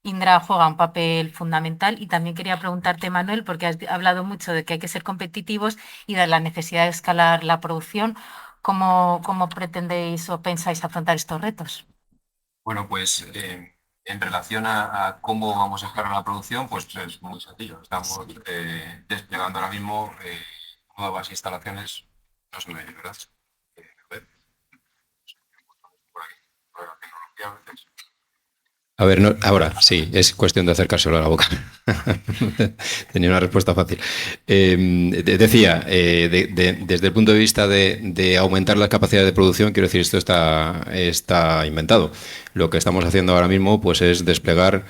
Indra juega un papel fundamental. Y también quería preguntarte, Manuel, porque has hablado mucho de que hay que ser competitivos y de la necesidad de escalar la producción. ¿Cómo pretendéis o pensáis afrontar estos retos?
Bueno, pues en relación a cómo vamos a escalar la producción, pues es muy sencillo. Estamos desplegando ahora mismo nuevas instalaciones, no se me ve, ¿verdad? Por aquí, por la tecnología a veces. A ver, no, ahora sí, es cuestión de acercárselo a la boca. Tenía una respuesta fácil. Decía, desde el punto de vista de aumentar las capacidades de producción, quiero decir, esto está inventado. Lo que estamos haciendo ahora mismo pues, es desplegar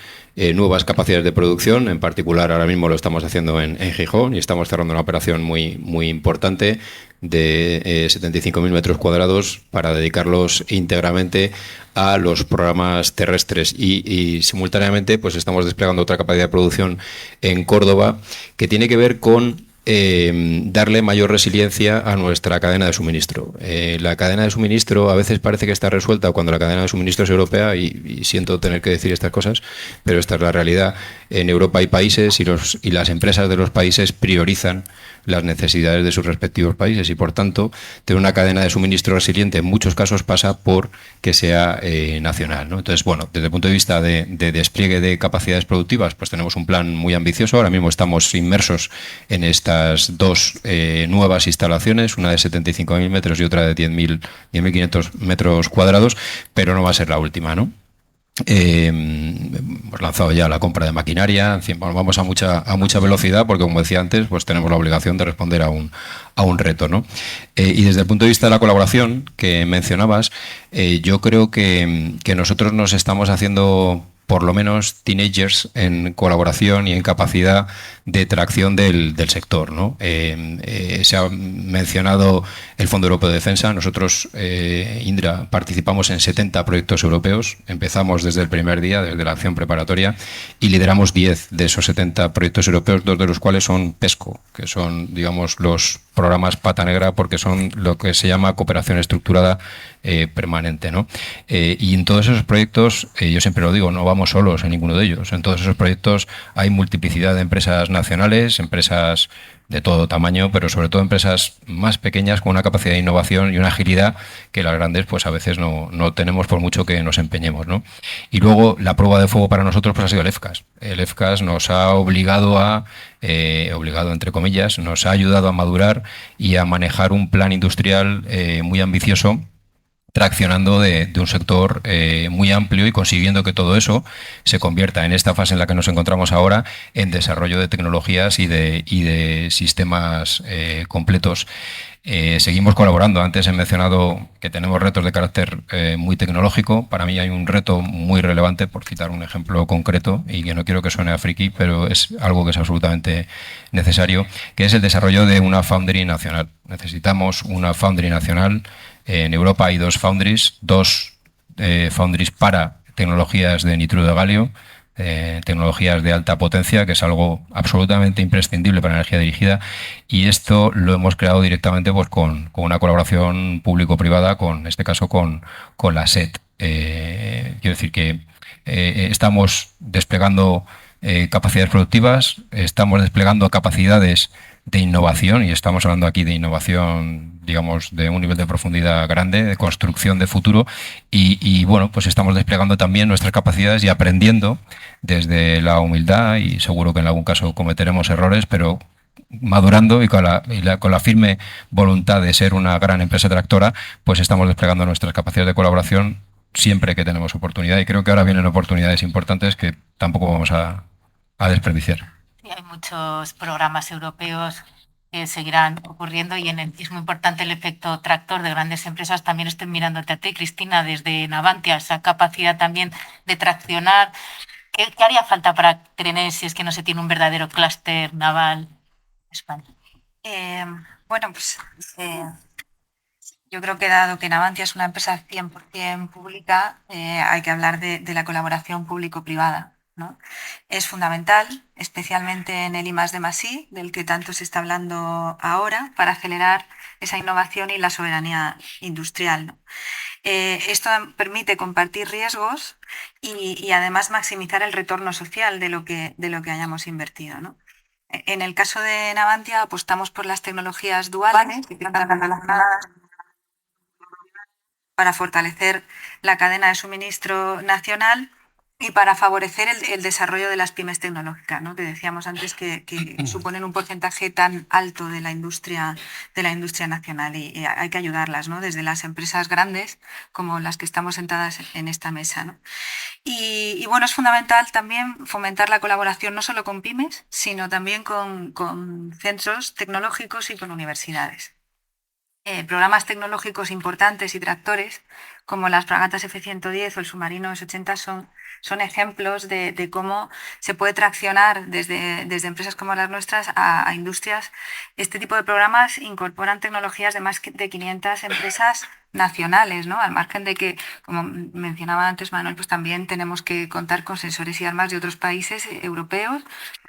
nuevas capacidades de producción. En particular, ahora mismo lo estamos haciendo en Gijón y estamos cerrando una operación muy importante de 75.000 metros cuadrados para dedicarlos íntegramente a los programas terrestres y simultáneamente pues estamos desplegando otra capacidad de producción en Córdoba que tiene que ver con darle mayor resiliencia a nuestra cadena de suministro. La cadena de suministro a veces parece que está resuelta cuando la cadena de suministro es europea y siento tener que decir estas cosas, pero esta es la realidad. En Europa hay países y las empresas de los países priorizan las necesidades de sus respectivos países y, por tanto, tener una cadena de suministro resiliente en muchos casos pasa por que sea nacional, ¿no? Entonces, bueno, desde el punto de vista de despliegue de capacidades productivas, pues tenemos un plan muy ambicioso. Ahora mismo estamos inmersos en estas dos nuevas instalaciones, una de 75.000 metros y otra de 10.500 metros cuadrados, pero no va a ser la última, ¿no? Hemos lanzado ya la compra de maquinaria, en fin, vamos a mucha velocidad porque, como decía antes, pues tenemos la obligación de responder a un reto, ¿no? Y desde el punto de vista de la colaboración que mencionabas, yo creo que nosotros nos estamos haciendo por lo menos teenagers en colaboración y en capacidad de tracción del sector, ¿no? Se ha mencionado el Fondo Europeo de Defensa. Nosotros, Indra, participamos en 70 proyectos europeos. Empezamos desde el primer día, desde la acción preparatoria, y lideramos 10 de esos 70 proyectos europeos, 2 de los cuales son PESCO, que son, digamos, los programas pata negra, porque son lo que se llama cooperación estructurada permanente, ¿no? Y en todos esos proyectos, yo siempre lo digo, no vamos solos en ninguno de ellos. En todos esos proyectos hay multiplicidad de empresas nacionales, empresas de todo tamaño, pero sobre todo empresas más pequeñas con una capacidad de innovación y una agilidad que las grandes pues a veces no tenemos por mucho que nos empeñemos, ¿no? Y luego la prueba de fuego para nosotros pues ha sido el FCAS. El FCAS nos ha obligado obligado entre comillas, nos ha ayudado a madurar y a manejar un plan industrial muy ambicioso, traccionando de un sector muy amplio y consiguiendo que todo eso se convierta en esta fase en la que nos encontramos ahora en desarrollo de tecnologías y de sistemas completos. Seguimos colaborando. Antes he mencionado que tenemos retos de carácter muy tecnológico. Para mí hay un reto muy relevante, por citar un ejemplo concreto, y que no quiero que suene a friki, pero es algo que es absolutamente necesario, que es el desarrollo de una foundry nacional. Necesitamos una foundry nacional. En Europa hay dos foundries para tecnologías de nitruro de galio, tecnologías de alta potencia, que es algo absolutamente imprescindible para la energía dirigida, y esto lo hemos creado directamente pues, con una colaboración público-privada, en este caso con la SET. Quiero decir que estamos desplegando capacidades productivas, estamos desplegando capacidades de innovación, y estamos hablando aquí de innovación, digamos, de un nivel de profundidad grande, de construcción de futuro, y bueno, pues estamos desplegando también nuestras capacidades y aprendiendo desde la humildad, y seguro que en algún caso cometeremos errores, pero madurando y con la firme voluntad de ser una gran empresa tractora, pues estamos desplegando nuestras capacidades de colaboración siempre que tenemos oportunidad, y creo que ahora vienen oportunidades importantes que tampoco vamos a desperdiciar.
Sí, hay muchos programas europeos que seguirán ocurriendo y es muy importante el efecto tractor de grandes empresas. También estoy mirándote a ti, Cristina, desde Navantia, esa capacidad también de traccionar. ¿Qué haría falta para tener, si es que no se tiene un verdadero clúster naval en España?
Bueno, pues yo creo que dado que Navantia es una empresa 100% pública, hay que hablar de la colaboración público-privada, ¿no? Es fundamental, especialmente en el I+D+I, del que tanto se está hablando ahora, para acelerar esa innovación y la soberanía industrial, ¿no? Esto permite compartir riesgos y además maximizar el retorno social de lo que hayamos invertido, ¿no? En el caso de Navantia apostamos por las tecnologías duales que están relacionadas para fortalecer la cadena de suministro nacional y para favorecer el desarrollo de las pymes tecnológicas, ¿no? Que decíamos antes que suponen un porcentaje tan alto de la industria nacional y hay que ayudarlas, ¿no? Desde las empresas grandes como las que estamos sentadas en esta mesa, ¿no? Y bueno, es fundamental también fomentar la colaboración no solo con pymes, sino también con centros tecnológicos y con universidades. Programas tecnológicos importantes y tractores como las fragatas F-110 o el submarino S-80 son ejemplos de cómo se puede traccionar desde empresas como las nuestras a industrias. Este tipo de programas incorporan tecnologías de más de 500 empresas nacionales, ¿no? Al margen de que, como mencionaba antes Manuel, pues también tenemos que contar con sensores y armas de otros países europeos.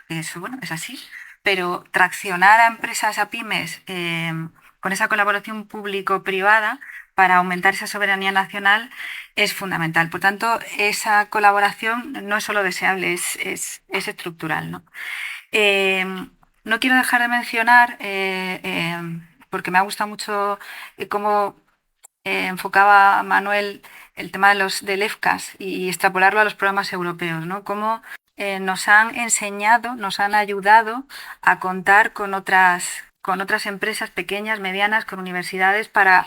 Eso, bueno, es así. Pero traccionar a empresas, a pymes, con esa colaboración público-privada para aumentar esa soberanía nacional es fundamental. Por tanto, esa colaboración no es solo deseable, es estructural, ¿no? No quiero dejar de mencionar, porque me ha gustado mucho cómo enfocaba Manuel el tema del EFCAS y extrapolarlo a los programas europeos, ¿no? Cómo nos han enseñado, nos han ayudado a contar con otras empresas pequeñas, medianas, con universidades para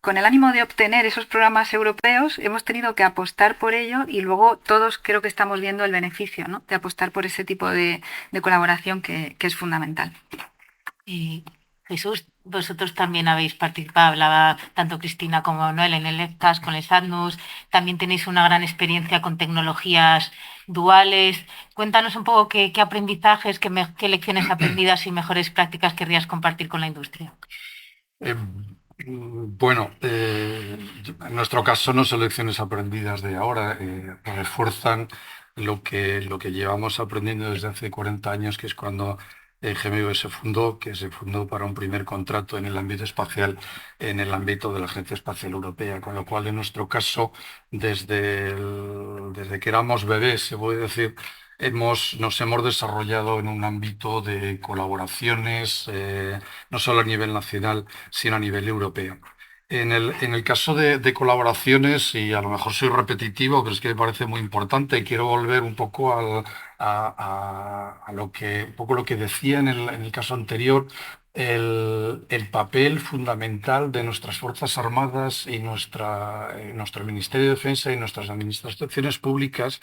con el ánimo de obtener esos programas europeos, hemos tenido que apostar por ello y luego todos creo que estamos viendo el beneficio, ¿no? De apostar por ese tipo de colaboración que es fundamental.
Y Jesús, vosotros también habéis participado, hablaba tanto Cristina como Manuel en el EFCAS, con el SATNUS, también tenéis una gran experiencia con tecnologías duales. Cuéntanos un poco qué aprendizajes, qué lecciones aprendidas y mejores prácticas querrías compartir con la industria.
Bueno, en nuestro caso no son lecciones aprendidas de ahora, refuerzan lo que llevamos aprendiendo desde hace 40 años, que es cuando GMV se fundó para un primer contrato en el ámbito espacial, en el ámbito de la Agencia Espacial Europea, con lo cual en nuestro caso, desde que éramos bebés, se puede decir, nos hemos desarrollado en un ámbito de colaboraciones, no solo a nivel nacional, sino a nivel europeo. En el caso de colaboraciones, y a lo mejor soy repetitivo, pero es que me parece muy importante, y quiero volver un poco a lo que decía en el caso anterior, el papel fundamental de nuestras Fuerzas Armadas y nuestro Ministerio de Defensa y nuestras administraciones públicas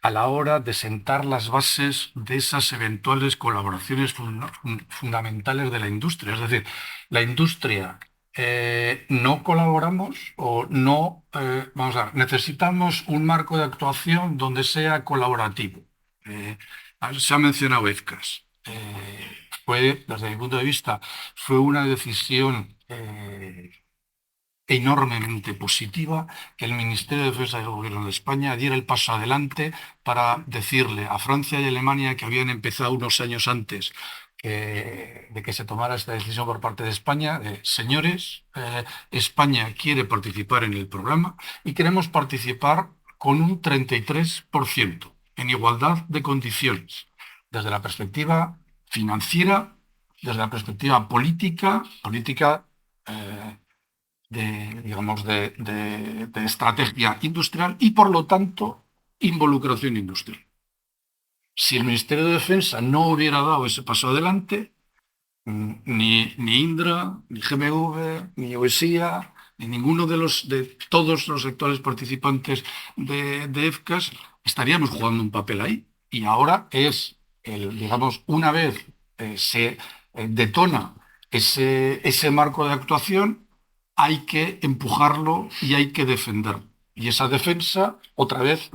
a la hora de sentar las bases de esas eventuales colaboraciones fundamentales de la industria. Es decir, la industria no colaboramos o no, necesitamos un marco de actuación donde sea colaborativo. Se ha mencionado EFCAS. Desde mi punto de vista, fue una decisión enormemente positiva que el Ministerio de Defensa del Gobierno de España diera el paso adelante para decirle a Francia y Alemania, que habían empezado unos años antes de que se tomara esta decisión por parte de España, señores, España quiere participar en el programa y queremos participar con un 33% en igualdad de condiciones, desde la perspectiva financiera, desde la perspectiva política de estrategia industrial y, por lo tanto, involucración industrial. Si el Ministerio de Defensa no hubiera dado ese paso adelante, ni Indra, ni GMV, ni OESIA, ni ninguno de todos los sectores participantes de EFCAS estaríamos jugando un papel ahí. Y ahora una vez se detona ese marco de actuación, hay que empujarlo y hay que defenderlo. Y esa defensa, otra vez,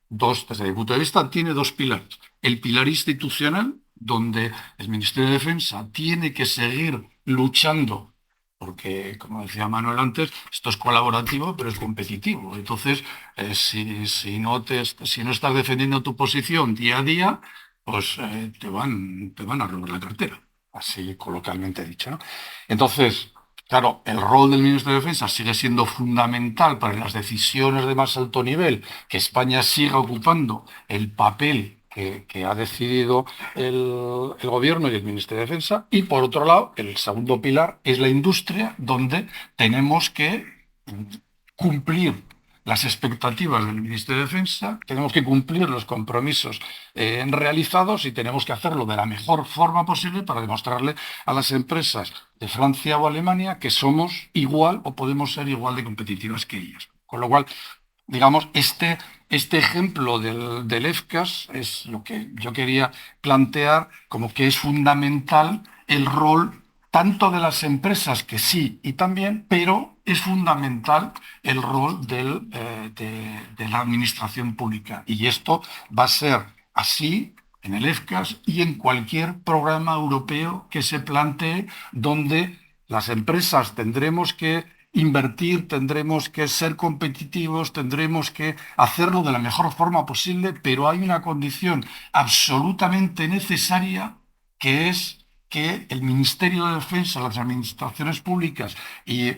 desde mi punto de vista, tiene dos pilares. El pilar institucional, donde el Ministerio de Defensa tiene que seguir luchando, porque, como decía Manuel antes, esto es colaborativo, pero es competitivo. Entonces, si no estás defendiendo tu posición día a día, pues te van a robar la cartera, así coloquialmente dicho, ¿no? Entonces, claro, el rol del Ministerio de Defensa sigue siendo fundamental para las decisiones de más alto nivel, que España siga ocupando el papel que ha decidido el Gobierno y el Ministerio de Defensa. Y, por otro lado, el segundo pilar es la industria, donde tenemos que cumplir las expectativas del Ministerio de Defensa, tenemos que cumplir los compromisos realizados y tenemos que hacerlo de la mejor forma posible para demostrarle a las empresas de Francia o Alemania que somos igual o podemos ser igual de competitivas que ellas. Con lo cual, digamos, este ejemplo del FCAS es lo que yo quería plantear como que es fundamental el rol tanto de las empresas, que sí y también, pero es fundamental el rol de la administración pública. Y esto va a ser así en el FCAS y en cualquier programa europeo que se plantee, donde las empresas tendremos que invertir, tendremos que ser competitivos, tendremos que hacerlo de la mejor forma posible, pero hay una condición absolutamente necesaria, que es que el Ministerio de Defensa, las administraciones públicas y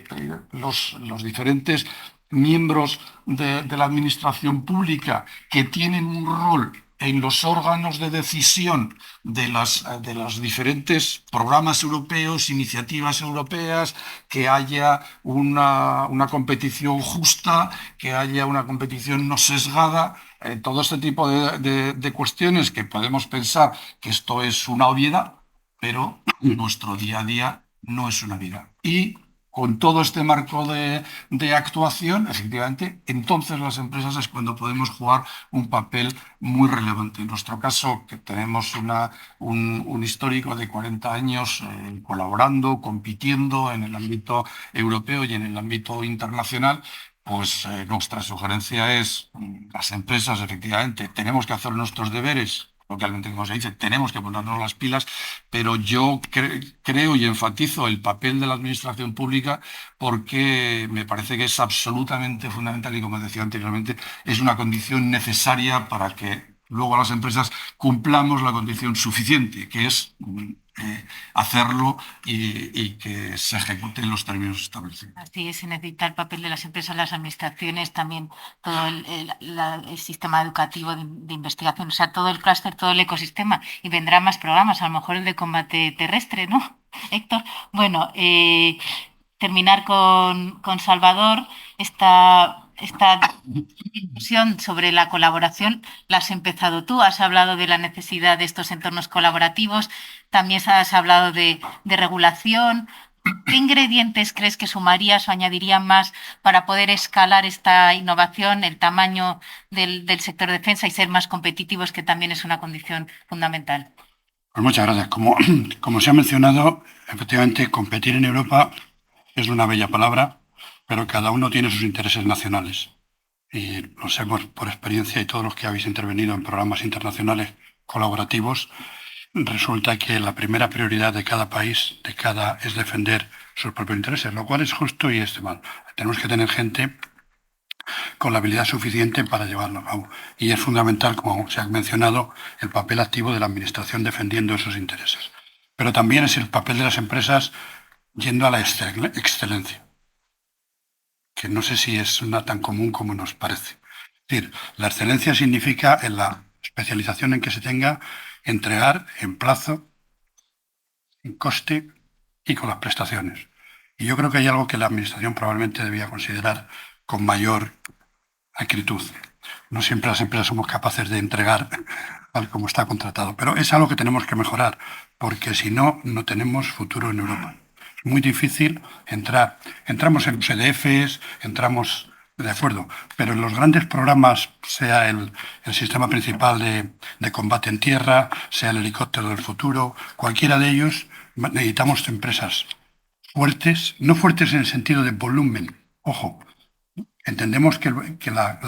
los diferentes miembros de la administración pública que tienen un rol en los órganos de decisión de los diferentes programas europeos, iniciativas europeas, que haya una competición justa, que haya una competición no sesgada, todo este tipo de cuestiones que podemos pensar que esto es una obviedad, pero nuestro día a día no es una vida. Y con todo este marco de actuación, efectivamente, entonces las empresas es cuando podemos jugar un papel muy relevante. En nuestro caso, que tenemos un histórico de 40 años colaborando, compitiendo en el ámbito europeo y en el ámbito internacional, pues nuestra sugerencia es, las empresas, efectivamente, tenemos que hacer nuestros deberes. Localmente, como se dice, tenemos que ponernos las pilas, pero yo creo y enfatizo el papel de la administración pública porque me parece que es absolutamente fundamental y, como decía anteriormente, es una condición necesaria para que luego las empresas cumplamos la condición suficiente, que es hacerlo y que se ejecuten los términos establecidos.
Así es, se necesita el papel de las empresas, las administraciones, también todo el sistema educativo de investigación, o sea, todo el clúster, todo el ecosistema, y vendrán más programas, a lo mejor el de combate terrestre, ¿no, Héctor? Bueno, terminar con Salvador, esta discusión sobre la colaboración la has empezado tú, has hablado de la necesidad de estos entornos colaborativos, también has hablado de regulación. ¿Qué ingredientes crees que sumarías o añadirías más para poder escalar esta innovación, el tamaño del sector de defensa y ser más competitivos, que también es una condición fundamental?
Pues muchas gracias. Como se ha mencionado, efectivamente, competir en Europa es una bella palabra, pero cada uno tiene sus intereses nacionales. Y lo sé por experiencia, y todos los que habéis intervenido en programas internacionales colaborativos, resulta que la primera prioridad de cada país, es defender sus propios intereses, lo cual es justo y es mal. Tenemos que tener gente con la habilidad suficiente para llevarlo a cabo. Y es fundamental, como se ha mencionado, el papel activo de la administración defendiendo esos intereses. Pero también es el papel de las empresas yendo a la excelencia, que no sé si es una tan común como nos parece. Es decir, la excelencia significa, en la especialización en que se tenga, entregar en plazo, en coste y con las prestaciones. Y yo creo que hay algo que la Administración probablemente debía considerar con mayor acritud. No siempre las empresas somos capaces de entregar tal como está contratado, pero es algo que tenemos que mejorar, porque si no, no tenemos futuro en Europa. Es muy difícil entrar. Entramos en los EDFs, entramos, de acuerdo, pero en los grandes programas, sea el sistema principal de combate en tierra, sea el helicóptero del futuro, cualquiera de ellos, necesitamos empresas fuertes, no fuertes en el sentido de volumen. Ojo, entendemos que la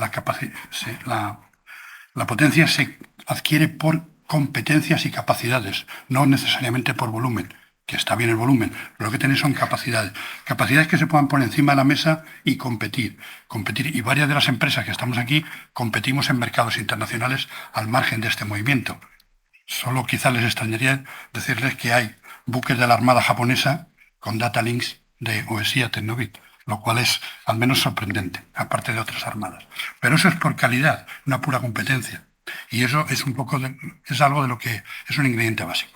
potencia se adquiere por competencias y capacidades, no necesariamente por volumen, que está bien el volumen, pero lo que tenéis son capacidades. Capacidades que se puedan poner encima de la mesa y competir. Y varias de las empresas que estamos aquí competimos en mercados internacionales al margen de este movimiento. Solo quizá les extrañaría decirles que hay buques de la Armada japonesa con data links de OSI a Tecnobit, lo cual es al menos sorprendente, aparte de otras armadas. Pero eso es por calidad, una pura competencia. Y eso es es algo de lo que es un ingrediente básico.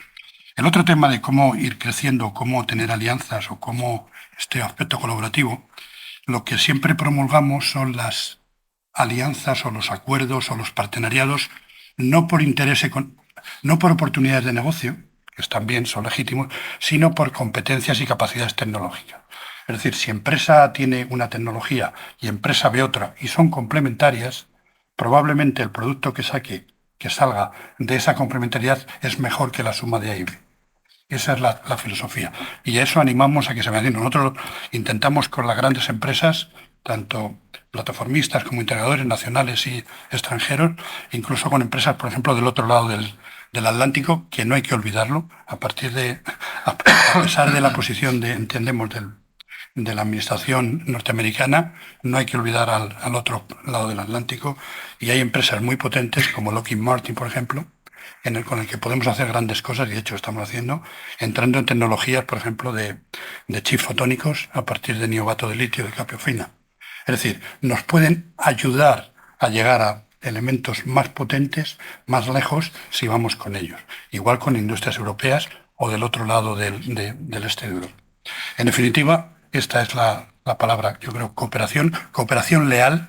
El otro tema de cómo ir creciendo, cómo tener alianzas o cómo este aspecto colaborativo, lo que siempre promulgamos son las alianzas o los acuerdos o los partenariados no por interés, no por oportunidades de negocio, que también son legítimos, sino por competencias y capacidades tecnológicas. Es decir, si empresa A tiene una tecnología y empresa B otra y son complementarias, probablemente el producto que salga de esa complementariedad es mejor que la suma de A y B. Esa es la filosofía. Y a eso animamos a que se vaya haciendo. Nosotros intentamos con las grandes empresas, tanto plataformistas como integradores nacionales y extranjeros, incluso con empresas, por ejemplo, del otro lado del Atlántico, que no hay que olvidarlo, a pesar de la posición entendemos, de la administración norteamericana, no hay que olvidar al otro lado del Atlántico, y hay empresas muy potentes como Lockheed Martin, por ejemplo, con el que podemos hacer grandes cosas, y de hecho estamos haciendo, entrando en tecnologías, por ejemplo, de chips fotónicos a partir de niobate de litio de capio fina. Es decir, nos pueden ayudar a llegar a elementos más potentes, más lejos, si vamos con ellos. Igual con industrias europeas o del otro lado del este de Europa. En definitiva, esta es la palabra, yo creo, cooperación leal,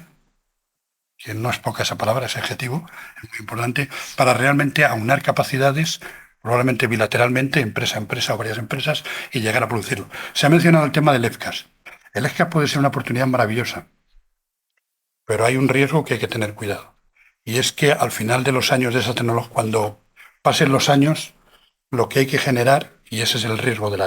que no es poca esa palabra, ese adjetivo, es muy importante, para realmente aunar capacidades, probablemente bilateralmente, empresa a empresa o varias empresas, y llegar a producirlo. Se ha mencionado el tema del FCAS. El FCAS puede ser una oportunidad maravillosa, pero hay un riesgo que hay que tener cuidado. Y es que al final de los años de esa tecnología, cuando pasen los años, lo que hay que generar, y ese es el reto de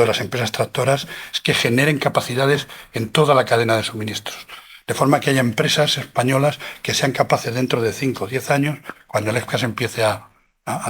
las empresas tractoras, es que generen capacidades en toda la cadena de suministros. De forma que haya empresas españolas que sean capaces dentro de 5 o 10 años, cuando el FCAS empiece a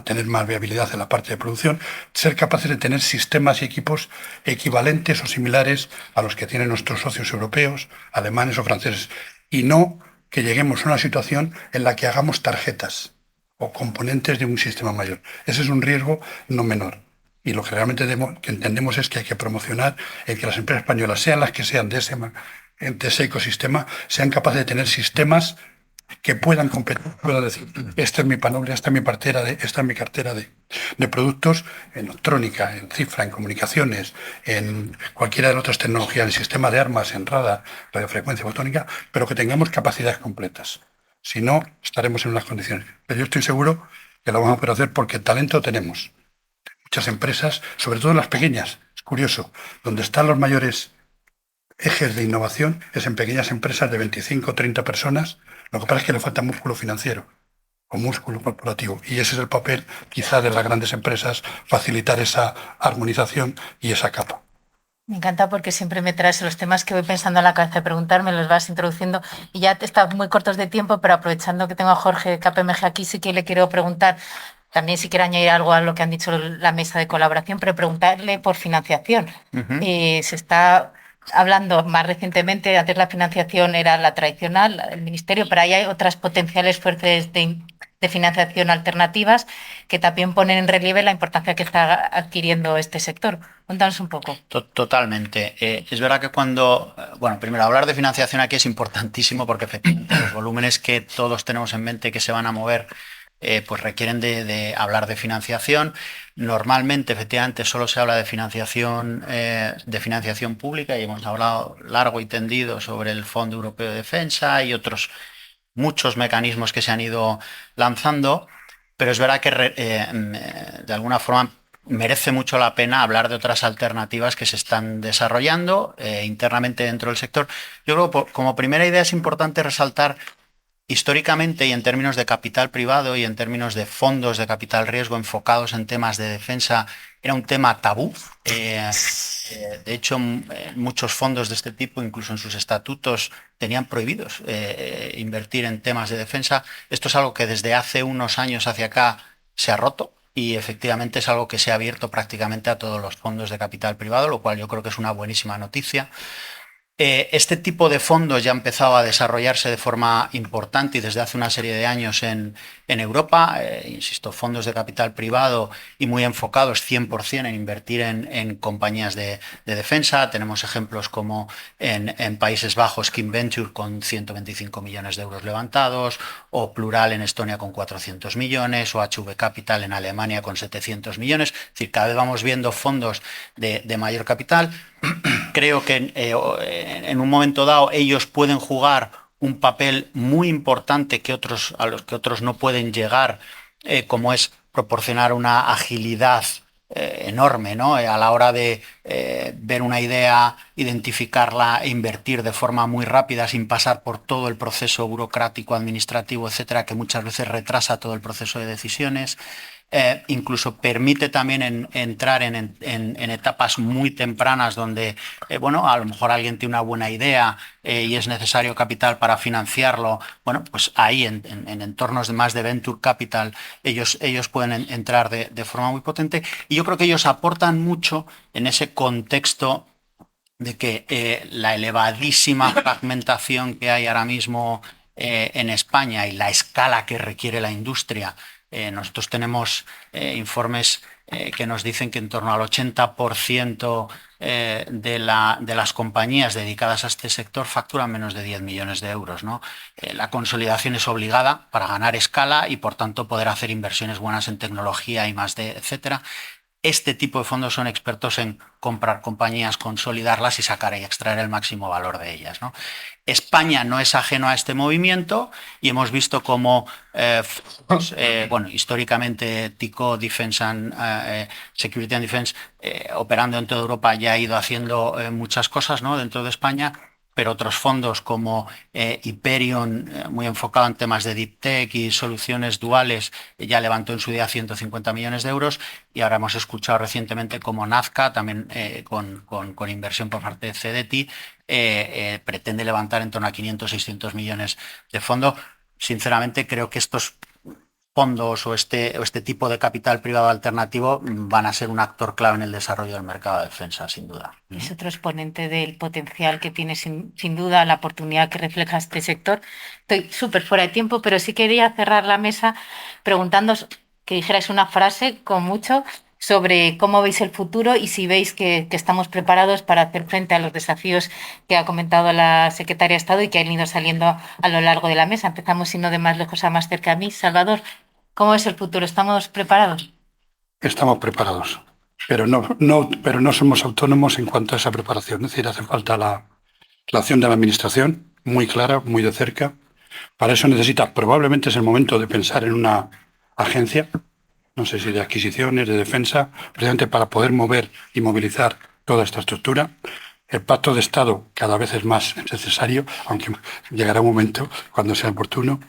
tener más viabilidad en la parte de producción, ser capaces de tener sistemas y equipos equivalentes o similares a los que tienen nuestros socios europeos, alemanes o franceses. Y no que lleguemos a una situación en la que hagamos tarjetas o componentes de un sistema mayor. Ese es un riesgo no menor. Y lo que realmente entendemos es que hay que promocionar el que las empresas españolas, sean las que sean de ese ecosistema, sean capaces de tener sistemas que puedan competir, puedan decir, esta es mi panoplia, esta es mi cartera de productos en electrónica, en cifra, en comunicaciones, en cualquiera de las otras tecnologías, en sistema de armas, en radar, radiofrecuencia fotónica, pero que tengamos capacidades completas. Si no, estaremos en unas condiciones. Pero yo estoy seguro que lo vamos a poder hacer porque talento tenemos. Muchas empresas, sobre todo las pequeñas, es curioso, donde están los mayores ejes de innovación es en pequeñas empresas de 25 o 30 personas. Lo que pasa es que le falta músculo financiero o músculo corporativo. Y ese es el papel, quizá, de las grandes empresas, facilitar esa armonización y esa capa.
Me encanta porque siempre me traes los temas que voy pensando en la cabeza de preguntar, me los vas introduciendo y ya están muy cortos de tiempo, pero aprovechando que tengo a Jorge KPMG aquí, sí que le quiero preguntar, también si quiere añadir algo a lo que han dicho la mesa de colaboración, pero preguntarle por financiación. Se está hablando más recientemente, antes la financiación era la tradicional, el ministerio, pero ahí hay otras potenciales fuentes de financiación alternativas que también ponen en relieve la importancia que está adquiriendo este sector. Cuéntanos un poco.
Totalmente. Es verdad que primero hablar de financiación aquí es importantísimo porque efectivamente los volúmenes que todos tenemos en mente que se van a mover pues requieren de hablar de financiación. Normalmente, efectivamente, solo se habla de financiación pública y hemos hablado largo y tendido sobre el Fondo Europeo de Defensa y otros muchos mecanismos que se han ido lanzando, pero es verdad que de alguna forma merece mucho la pena hablar de otras alternativas que se están desarrollando internamente dentro del sector. Yo creo que como primera idea es importante resaltar históricamente y en términos de capital privado y en términos de fondos de capital riesgo enfocados en temas de defensa, era un tema tabú. De hecho, muchos fondos de este tipo, incluso en sus estatutos, tenían prohibidos invertir en temas de defensa. Esto es algo que desde hace unos años hacia acá se ha roto y efectivamente es algo que se ha abierto prácticamente a todos los fondos de capital privado, lo cual yo creo que es una buenísima noticia. Este tipo de fondos ya ha empezado a desarrollarse de forma importante y desde hace una serie de años en Europa, insisto, fondos de capital privado y muy enfocados 100% en invertir en compañías de defensa. Tenemos ejemplos como en Países Bajos, Kim Venture con 125 millones de euros levantados, o Plural en Estonia con 400 millones, o HV Capital en Alemania con 700 millones. Es decir, cada vez vamos viendo fondos de mayor capital. creo que en un momento dado ellos pueden jugar un papel muy importante a los que otros no pueden llegar, como es proporcionar una agilidad enorme, ¿no? A la hora de ver una idea, identificarla e invertir de forma muy rápida sin pasar por todo el proceso burocrático, administrativo, etcétera, que muchas veces retrasa todo el proceso de decisiones. Incluso permite también entrar en etapas muy tempranas donde, bueno, a lo mejor alguien tiene una buena idea y es necesario capital para financiarlo. Bueno, pues ahí en entornos más de venture capital ellos pueden entrar de forma muy potente, y yo creo que ellos aportan mucho en ese contexto de que la elevadísima fragmentación que hay ahora mismo en España y la escala que requiere la industria. Nosotros tenemos informes que nos dicen que en torno al 80% de las compañías dedicadas a este sector facturan menos de 10 millones de euros, ¿no? La consolidación es obligada para ganar escala y, por tanto, poder hacer inversiones buenas en tecnología y más de, etcétera. Este tipo de fondos son expertos en comprar compañías, consolidarlas y sacar y extraer el máximo valor de ellas, ¿no? España no es ajeno a este movimiento y hemos visto cómo, bueno, históricamente TICO, Defense and Security and Defense, operando en toda Europa, ya ha ido haciendo muchas cosas, ¿no?, dentro de España, pero otros fondos como Hyperion, muy enfocado en temas de Deep Tech y soluciones duales, ya levantó en su día 150 millones de euros, y ahora hemos escuchado recientemente como Nazca, también con inversión por parte de CDT, pretende levantar en torno a 500-600 millones de fondo. Sinceramente, creo que estos fondos o este tipo de capital privado alternativo van a ser un actor clave en el desarrollo del mercado de defensa, sin duda.
Es otro exponente del potencial que tiene sin duda la oportunidad que refleja este sector. Estoy súper fuera de tiempo, pero sí quería cerrar la mesa preguntándoos que dijerais una frase con mucho sobre cómo veis el futuro y si veis que estamos preparados para hacer frente a los desafíos que ha comentado la secretaria de Estado y que han ido saliendo a lo largo de la mesa. Empezamos, si no de más lejos a más cerca a mí. Salvador, ¿cómo es el futuro? ¿Estamos preparados?
Estamos preparados, pero no somos autónomos en cuanto a esa preparación. Es decir, hace falta la acción de la Administración, muy clara, muy de cerca. Para eso probablemente es el momento de pensar en una agencia, no sé si de adquisiciones, de defensa, precisamente para poder mover y movilizar toda esta estructura. El pacto de Estado cada vez es más necesario, aunque llegará un momento cuando sea oportuno.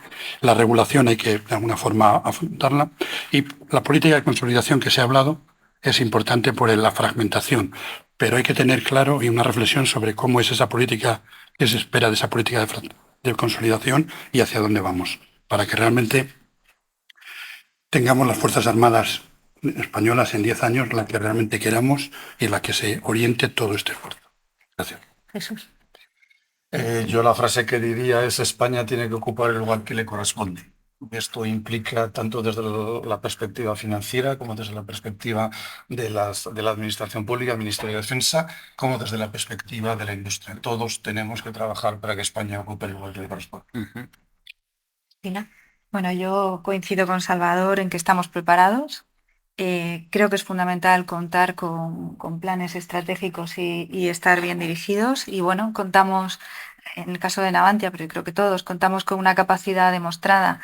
La regulación hay que, de alguna forma, afrontarla. Y la política de consolidación que se ha hablado es importante por la fragmentación, pero hay que tener claro y una reflexión sobre cómo es esa política, qué se espera de esa política de consolidación y hacia dónde vamos, para que realmente tengamos las Fuerzas Armadas españolas en 10 años, la que realmente queramos y la que se oriente todo este esfuerzo. Gracias.
Jesús.
Yo la frase que diría es: España tiene que ocupar el lugar que le corresponde. Esto implica tanto desde la perspectiva financiera como desde la perspectiva de la administración pública, el Ministerio de Defensa, como desde la perspectiva de la industria. Todos tenemos que trabajar para que España ocupe el lugar que le corresponde.
Tina.
Bueno, yo coincido con Salvador en que estamos preparados. Creo que es fundamental contar con planes estratégicos y estar bien dirigidos. Y bueno, contamos, en el caso de Navantia, pero creo que todos, contamos con una capacidad demostrada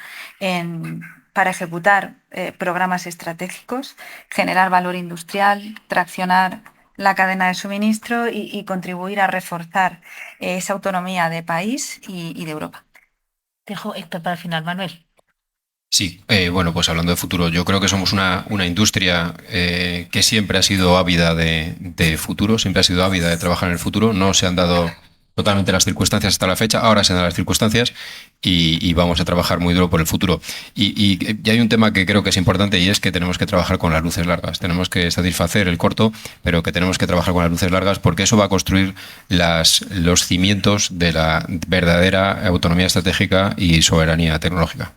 para ejecutar programas estratégicos, generar valor industrial, traccionar la cadena de suministro y contribuir a reforzar esa autonomía de país y de Europa.
Dejo esto para el final, Manuel.
Sí, bueno, pues hablando de futuro, yo creo que somos una industria que siempre ha sido ávida de futuro, siempre ha sido ávida de trabajar en el futuro. No se han dado totalmente las circunstancias hasta la fecha, ahora se dan las circunstancias y vamos a trabajar muy duro por el futuro. Y hay un tema que creo que es importante, y es que tenemos que trabajar con las luces largas. Tenemos que satisfacer el corto, pero que tenemos que trabajar con las luces largas, porque eso va a construir los cimientos de la verdadera autonomía estratégica y soberanía tecnológica.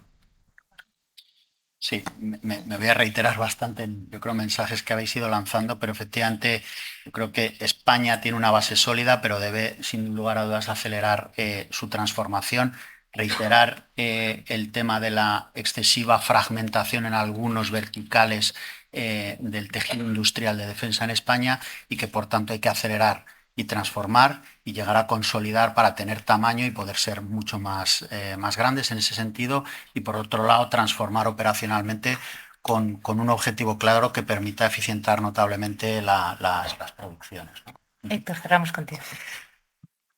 Sí, me voy a reiterar bastante en, yo creo, mensajes que habéis ido lanzando, pero efectivamente yo creo que España tiene una base sólida, pero debe, sin lugar a dudas, acelerar su transformación, reiterar el tema de la excesiva fragmentación en algunos verticales del tejido industrial de defensa en España, y que por tanto hay que acelerar y transformar y llegar a consolidar para tener tamaño y poder ser mucho más grandes en ese sentido, y por otro lado transformar operacionalmente con un objetivo claro que permita eficientar notablemente las producciones, ¿no?
Héctor, cerramos contigo.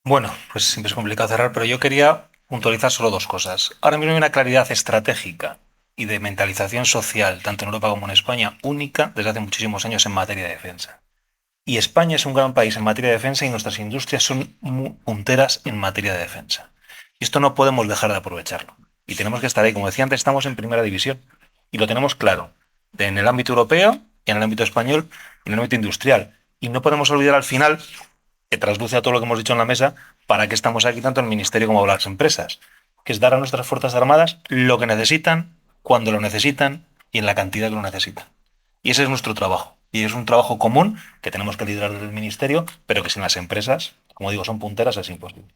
Bueno, pues siempre es complicado cerrar, pero yo quería puntualizar solo dos cosas. Ahora mismo hay una claridad estratégica y de mentalización social, tanto en Europa como en España, única desde hace muchísimos años en materia de defensa. Y España es un gran país en materia de defensa y nuestras industrias son muy punteras en materia de defensa. Y esto no podemos dejar de aprovecharlo. Y tenemos que estar ahí. Como decía antes, estamos en primera división. Y lo tenemos claro, en el ámbito europeo, en el ámbito español y en el ámbito industrial. Y no podemos olvidar al final, que trasluce a todo lo que hemos dicho en la mesa, para qué estamos aquí tanto el Ministerio como las empresas, que es dar a nuestras Fuerzas Armadas lo que necesitan, cuando lo necesitan y en la cantidad que lo necesitan. Y ese es nuestro trabajo. Y es un trabajo común que tenemos que liderar desde el Ministerio, pero que sin las empresas, como digo, son punteras, es imposible.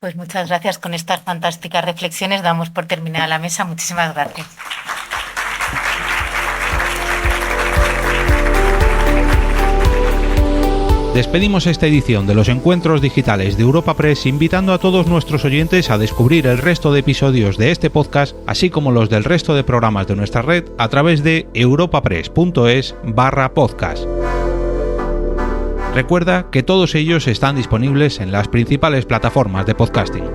Pues muchas gracias. Con estas fantásticas reflexiones damos por terminada la mesa. Muchísimas gracias.
Despedimos esta edición de los encuentros digitales de Europa Press invitando a todos nuestros oyentes a descubrir el resto de episodios de este podcast, así como los del resto de programas de nuestra red a través de europapress.es/podcast. Recuerda que todos ellos están disponibles en las principales plataformas de podcasting.